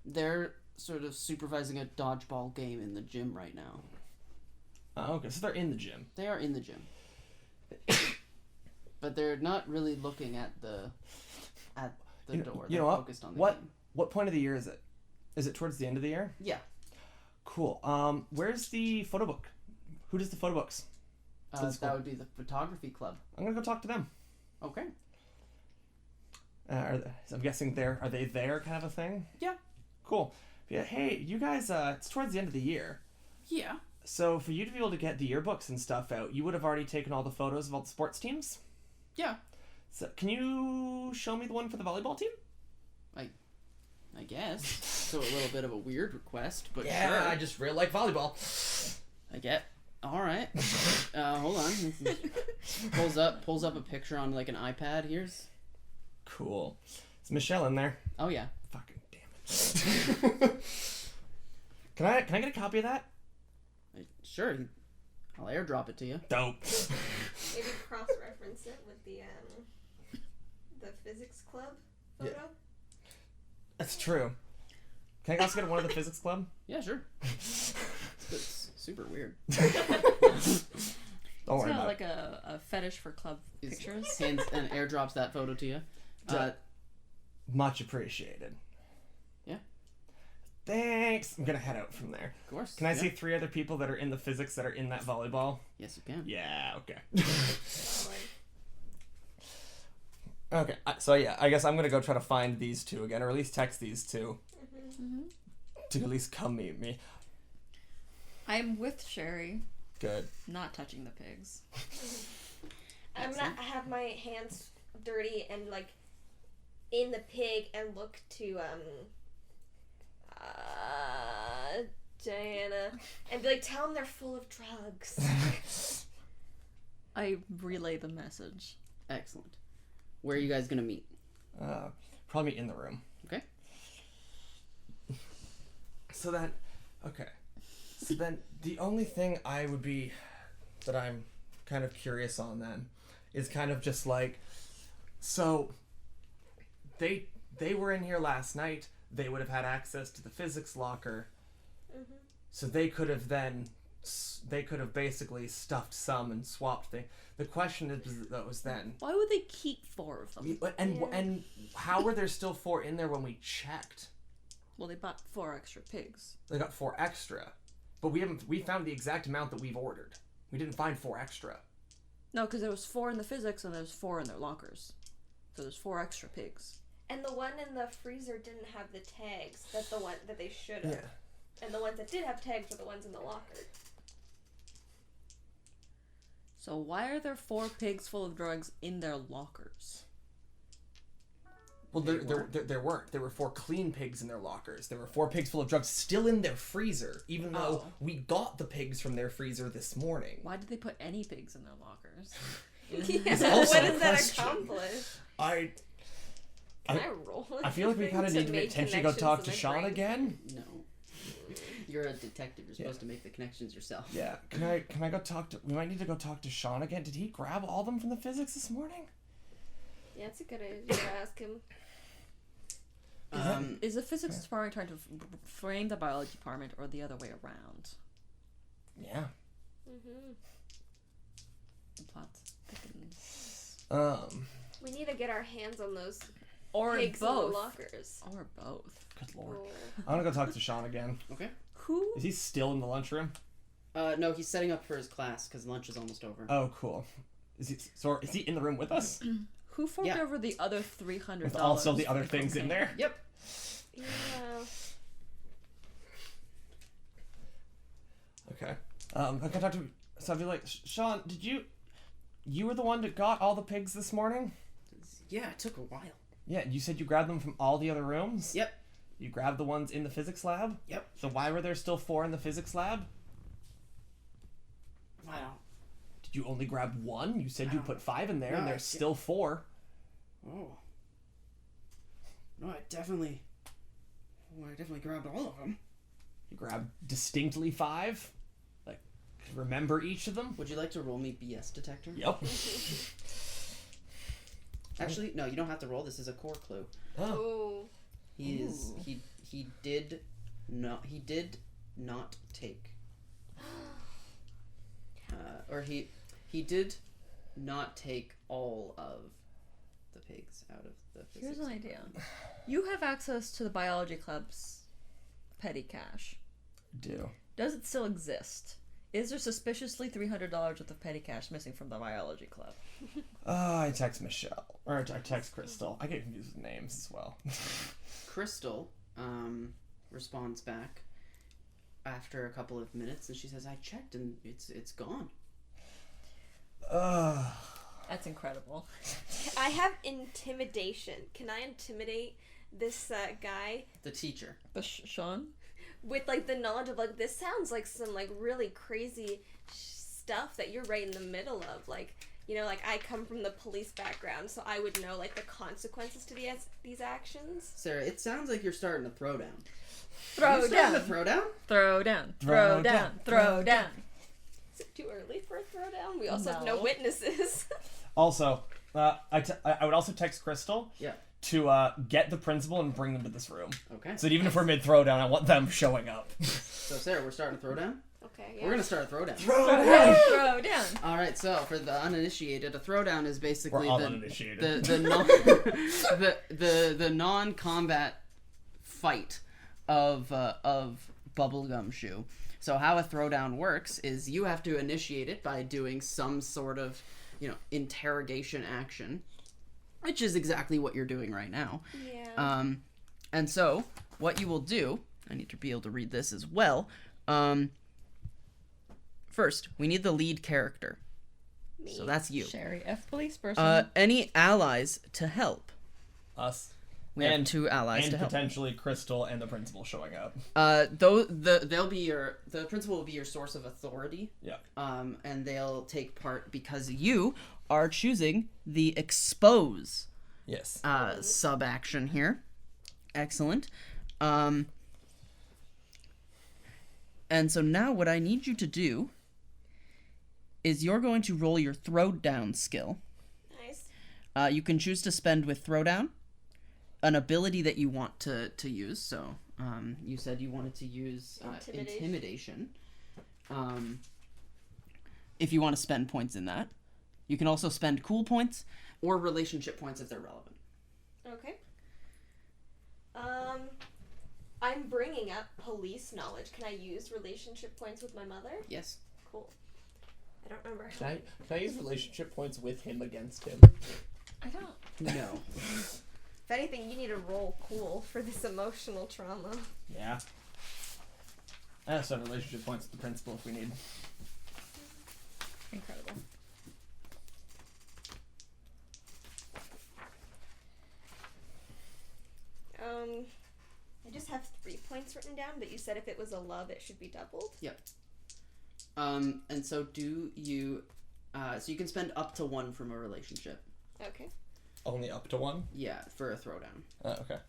They're sort of supervising a dodgeball game in the gym right now. Okay, so they're in the gym. They are in the gym. But they're not really looking at the door. You They're know what? focused on the What game. what point of the year is it? Is it towards the end of the year? Yeah. Cool. Where's the photo book? Who does the photo books? That would be the photography club. I'm gonna go talk to them. Okay. I'm guessing are they there kind of a thing? Yeah. Cool. Yeah. Hey, you guys. It's towards the end of the year, Yeah. so for you to be able to get the yearbooks and stuff out, you would have already taken all the photos of all the sports teams. Yeah. So can you show me the one for the volleyball team? I guess. So a little bit of a weird request, but Yeah, sure. I just really like volleyball. I get. All right. Hold on. pulls up a picture on like an iPad. Here's. Cool. Is Michelle in there? Oh yeah. Fucking damn it. Can I get a copy of that? Sure. I'll airdrop it to you. Dope. Maybe cross-reference it with the physics club photo. Yeah. That's true. Can I also get one of the physics club? Yeah, sure. It's super weird. Don't It's worry got about like a fetish for club He's pictures. hands and airdrops that photo to you. it. Much appreciated. Yeah. Thanks. I'm gonna head out from there. Of course. Can I yeah. see 3 other people that are in the physics that are in that volleyball? Yes, you can. Yeah, okay. Solid. Okay, so yeah, I guess I'm gonna go try to find these 2 again, or at least text these 2 to at least come meet me. I'm with Sherry, Good. not touching the pigs. I'm gonna have my hands dirty and like in the pig and look to Diana and be like, tell them they're full of drugs. I relay the message. Excellent. Where are you guys gonna meet? Probably in the room. Okay. So then the only thing that I'm kind of curious on then is kind of just like, so they were in here last night. They would have had access to the physics locker, so they could have basically stuffed some and swapped things. The question was then, Why would they keep 4 of them? and how were there still 4 in there when we checked? Well, they bought 4 extra pigs. They got 4 extra, but we found the exact amount that we've ordered. We didn't find 4 extra. No, because there was 4 in the physics and there's 4 in their lockers. So there's 4 extra pigs. And the one in the freezer didn't have the tags. That's the one that they should have. Yeah. And the ones that did have tags were the ones in the locker. So why are there 4 pigs full of drugs in their lockers? Well, there weren't. There were 4 clean pigs in their lockers. There were 4 pigs full of drugs still in their freezer, even though we got the pigs from their freezer this morning. Why did they put any pigs in their lockers? Yeah, also what a does that question. accomplish? I Can I roll I feel like we kind of need to make potentially go talk to connections in Sean my brain? again. No. You're a detective. You're supposed to make the connections yourself. Yeah. Can I go talk to? We might need to go talk to Sean again. Did he grab all of them from the physics this morning? Yeah, it's a good idea to ask him. Is the physics department trying to frame the biology department or the other way around? Yeah. The plot thickens. We need to get our hands on those Or pigs in both. the lockers. Or both. Good lord. Oh. I'm gonna go talk to Sean again. Okay. Who? Is he still in the lunchroom? No, he's setting up for his class because lunch is almost over. Oh, cool. Is he in the room with us? Who forked Yeah. over the other $300? With also the other things in there? Yep. Yeah. Okay. I can talk to. So I'd be like, Sean, did you were the one that got all the pigs this morning? Yeah, it took a while. Yeah, you said you grabbed them from all the other rooms? Yep. You grabbed the ones in the physics lab? Yep. So why were there still 4 in the physics lab? Wow. Did you only grab 1? You said you put 5 in there, No, and I there's still 4. Oh. No, I definitely grabbed all of them. You grabbed distinctly 5? Like, remember each of them? Would you like to roll me BS detector? Yep. Actually, no, you don't have to roll. This is a core clue. Oh. Oh. He did not take. Or he did not take all of the pigs out of the physics. Here's an idea. department. You have access to the biology club's petty cash. Do. Does it still exist? Is there suspiciously $300 worth of petty cash missing from the biology club? I text Michelle. Or I text Crystal. I get confused with names as well. Crystal responds back after a couple of minutes, and she says, "I checked, and it's gone." That's incredible. I have intimidation. Can I intimidate this guy The teacher. The Sean? with like the knowledge of like this sounds like some like really crazy stuff that you're right in the middle of, like, you know, like I come from the police background, so I would know like the consequences to these actions. Sarah, it sounds like you're starting a throwdown. Throw You starting a throwdown? Throw down. Throw down. Throw down. Is it too early for a throwdown? We also have no No. witnesses. Also, I would also text Crystal. Yeah. To get the principal and bring them to this room. Okay. So even if we're mid throwdown, I want them showing up. So Sarah, we're starting a throwdown. Okay, yeah. We're gonna start a throwdown. Throw down. All right. So for the uninitiated, a throwdown is basically We're all uninitiated. the non-combat fight of Bubblegumshoe. So how a throwdown works is you have to initiate it by doing some sort of, interrogation action, which is exactly what you're doing right now. Yeah. And so what you will do, I need to be able to read this as well. First, we need the lead character. Me. So that's you. Sherry F. Police person. Any allies to help? Us. We have 2 allies And to help. potentially Crystal and the principal showing up. The principal will be your source of authority. Yeah. And they'll take part because you are choosing the expose Yes. sub action here. Excellent. And so now what I need you to do is you're going to roll your throwdown skill. Nice. You can choose to spend with throwdown an ability that you want to use. So you said you wanted to use intimidation. If you want to spend points in that. You can also spend cool points or relationship points if they're relevant. Okay. I'm bringing up police knowledge. Can I use relationship points with my mother? Yes. Cool. I don't remember. Can I use relationship points with him against him? I don't. No. If anything, you need to roll cool for this emotional trauma. Yeah. I also have relationship points with the principal if we need. Incredible. I just have 3 points written down, but you said if it was a love, it should be doubled. Yep. And so do you... so you can spend up to 1 from a relationship. Okay. Only up to 1? Yeah, for a throwdown. Okay.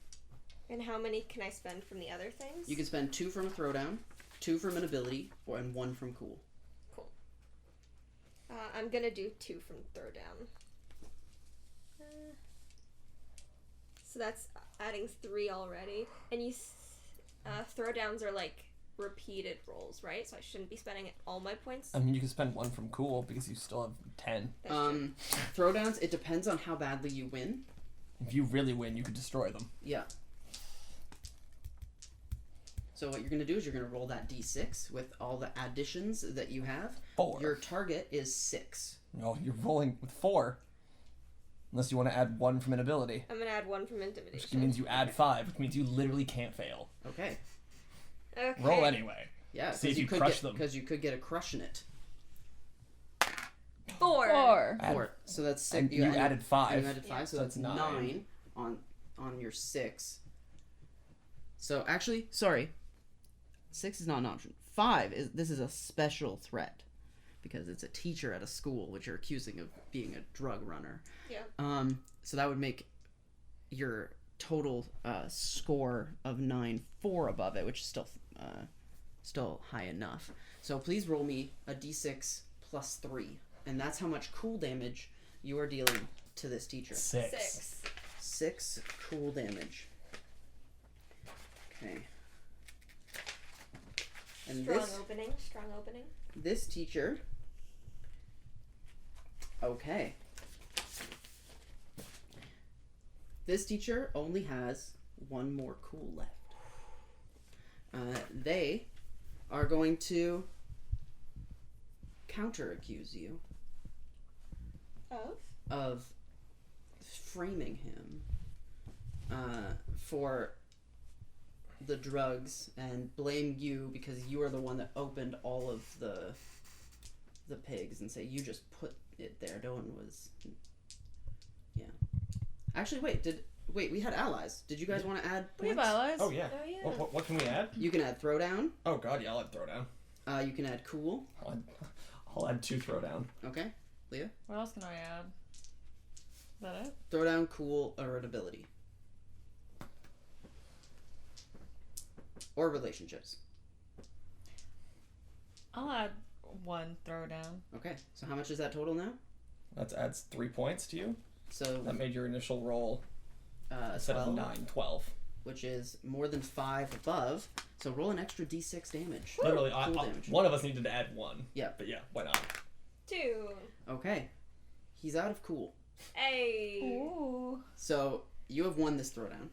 And how many can I spend from the other things? You can spend 2 from a throwdown, 2 from an ability, and 1 from cool. Cool. I'm gonna do 2 from throwdown. So that's adding 3 already. And you, throwdowns are like repeated rolls, right? So I shouldn't be spending all my points. I mean, you can spend 1 from cool because you still have 10. That's true. Throwdowns, it depends on how badly you win. If you really win, you could destroy them. Yeah. So what you're going to do is you're going to roll that d6 with all the additions that you have. 4. Your target is 6. No, you're rolling with 4. Unless you want to add 1 from an ability. I'm gonna add 1 from intimidation. Which means you add 5, which means you literally can't fail. Okay. Okay. Roll anyway. Yeah, See if you could crush them. Because you could get a crush in it. 4. 4. Add- 4. So that's 6. And you added 5. You added 5, Yeah. so So that's that's 9 on your 6. So actually, sorry. 6 is not an option. 5 is a special threat because it's a teacher at a school which you're accusing of being a drug runner. Yeah. So that would make your total score of 9 4 above it, which is still high enough. So please roll me a d6 plus 3, and that's how much cool damage you are dealing to this teacher. 6. 6 cool damage. Okay. And Strong opening. this teacher. Okay. This teacher only has 1 more cool left. They are going to counter-accuse you of framing him for the drugs and blame you because you are the one that opened all of the pigs and say you just put it there. No one was. Yeah. Actually, wait. We had allies. Did you guys want to add points? We have allies. Oh, yeah. Oh, yeah. What can we add? You can add throwdown. Oh, God, yeah, I'll add throwdown. You can add cool. I'll add 2 throwdown. Okay. Leah? What else can I add? Is that it? Throwdown, cool, or an ability. Or relationships. I'll add 1 throwdown. Okay. So how much is that total now? That adds 3 points to you. So That made your initial roll, instead of 12, 9, 12. which is more than 5 above. So roll an extra d6 damage. Literally, Cool damage. one of us needed to add 1. Yeah. But yeah, why not? 2. Okay. He's out of cool. Hey. Ooh. So you have won this throwdown.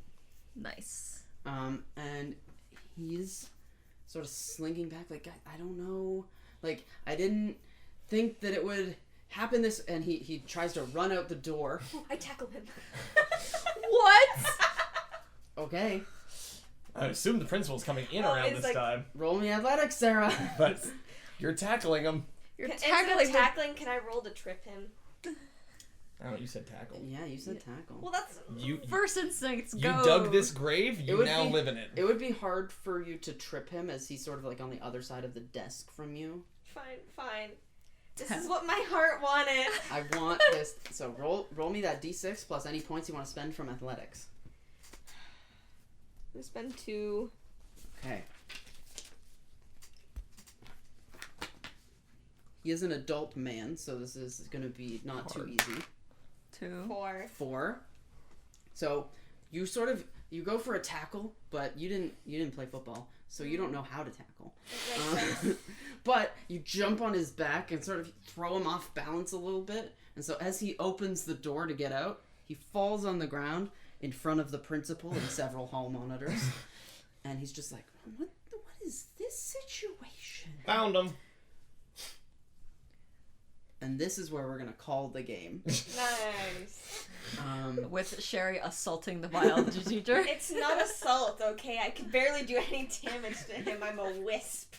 Nice. And he's sort of slinking back like, I don't know. Like, I didn't think that it would happen this. And he tries to run out the door. I tackle him. What? Okay. I assume the principal's coming in Oh, around it's this like- time. Roll me athletics, Sarah. But you're tackling him. You're Instead tackling of tackling, can I roll to trip him? Oh, you said tackle. Yeah, you said tackle. Well, that's... You First instincts, you go. dug this grave, you would now be- live in it. It would be hard for you to trip him as he's sort of like on the other side of the desk from you. Fine. This is what my heart wanted. I want this. So roll me that d6 plus any points you want to spend from athletics. I'm gonna spend 2. Okay. He is an adult man, so this is going to be not too Hard. easy. 2. 4. 4. So you go for a tackle, but you didn't play football, so you don't know how to tackle. That makes sense. But you jump on his back and sort of throw him off balance a little bit. And so as he opens the door to get out, he falls on the ground in front of the principal and several hall monitors. And he's just like, what is this situation? Found him. And this is where we're going to call the game. Nice. With Sherry assaulting the biology teacher. It's not assault, okay? I can barely do any damage to him. I'm a wisp.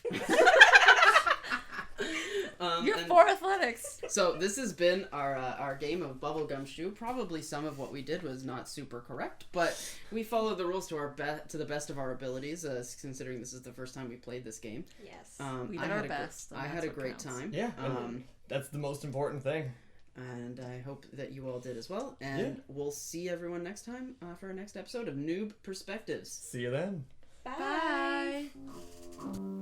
You're and 4 athletics. So this has been our game of Bubblegumshoe. Probably some of what we did was not super correct, but we followed the rules to the best of our abilities, considering this is the first time we played this game. Yes. We I did had our a best. and I that's had a what great counts. time. Yeah, that's the most important thing. And I hope that you all did as well. And we'll see everyone next time for our next episode of Newb Perspectives. See you then. Bye. Bye.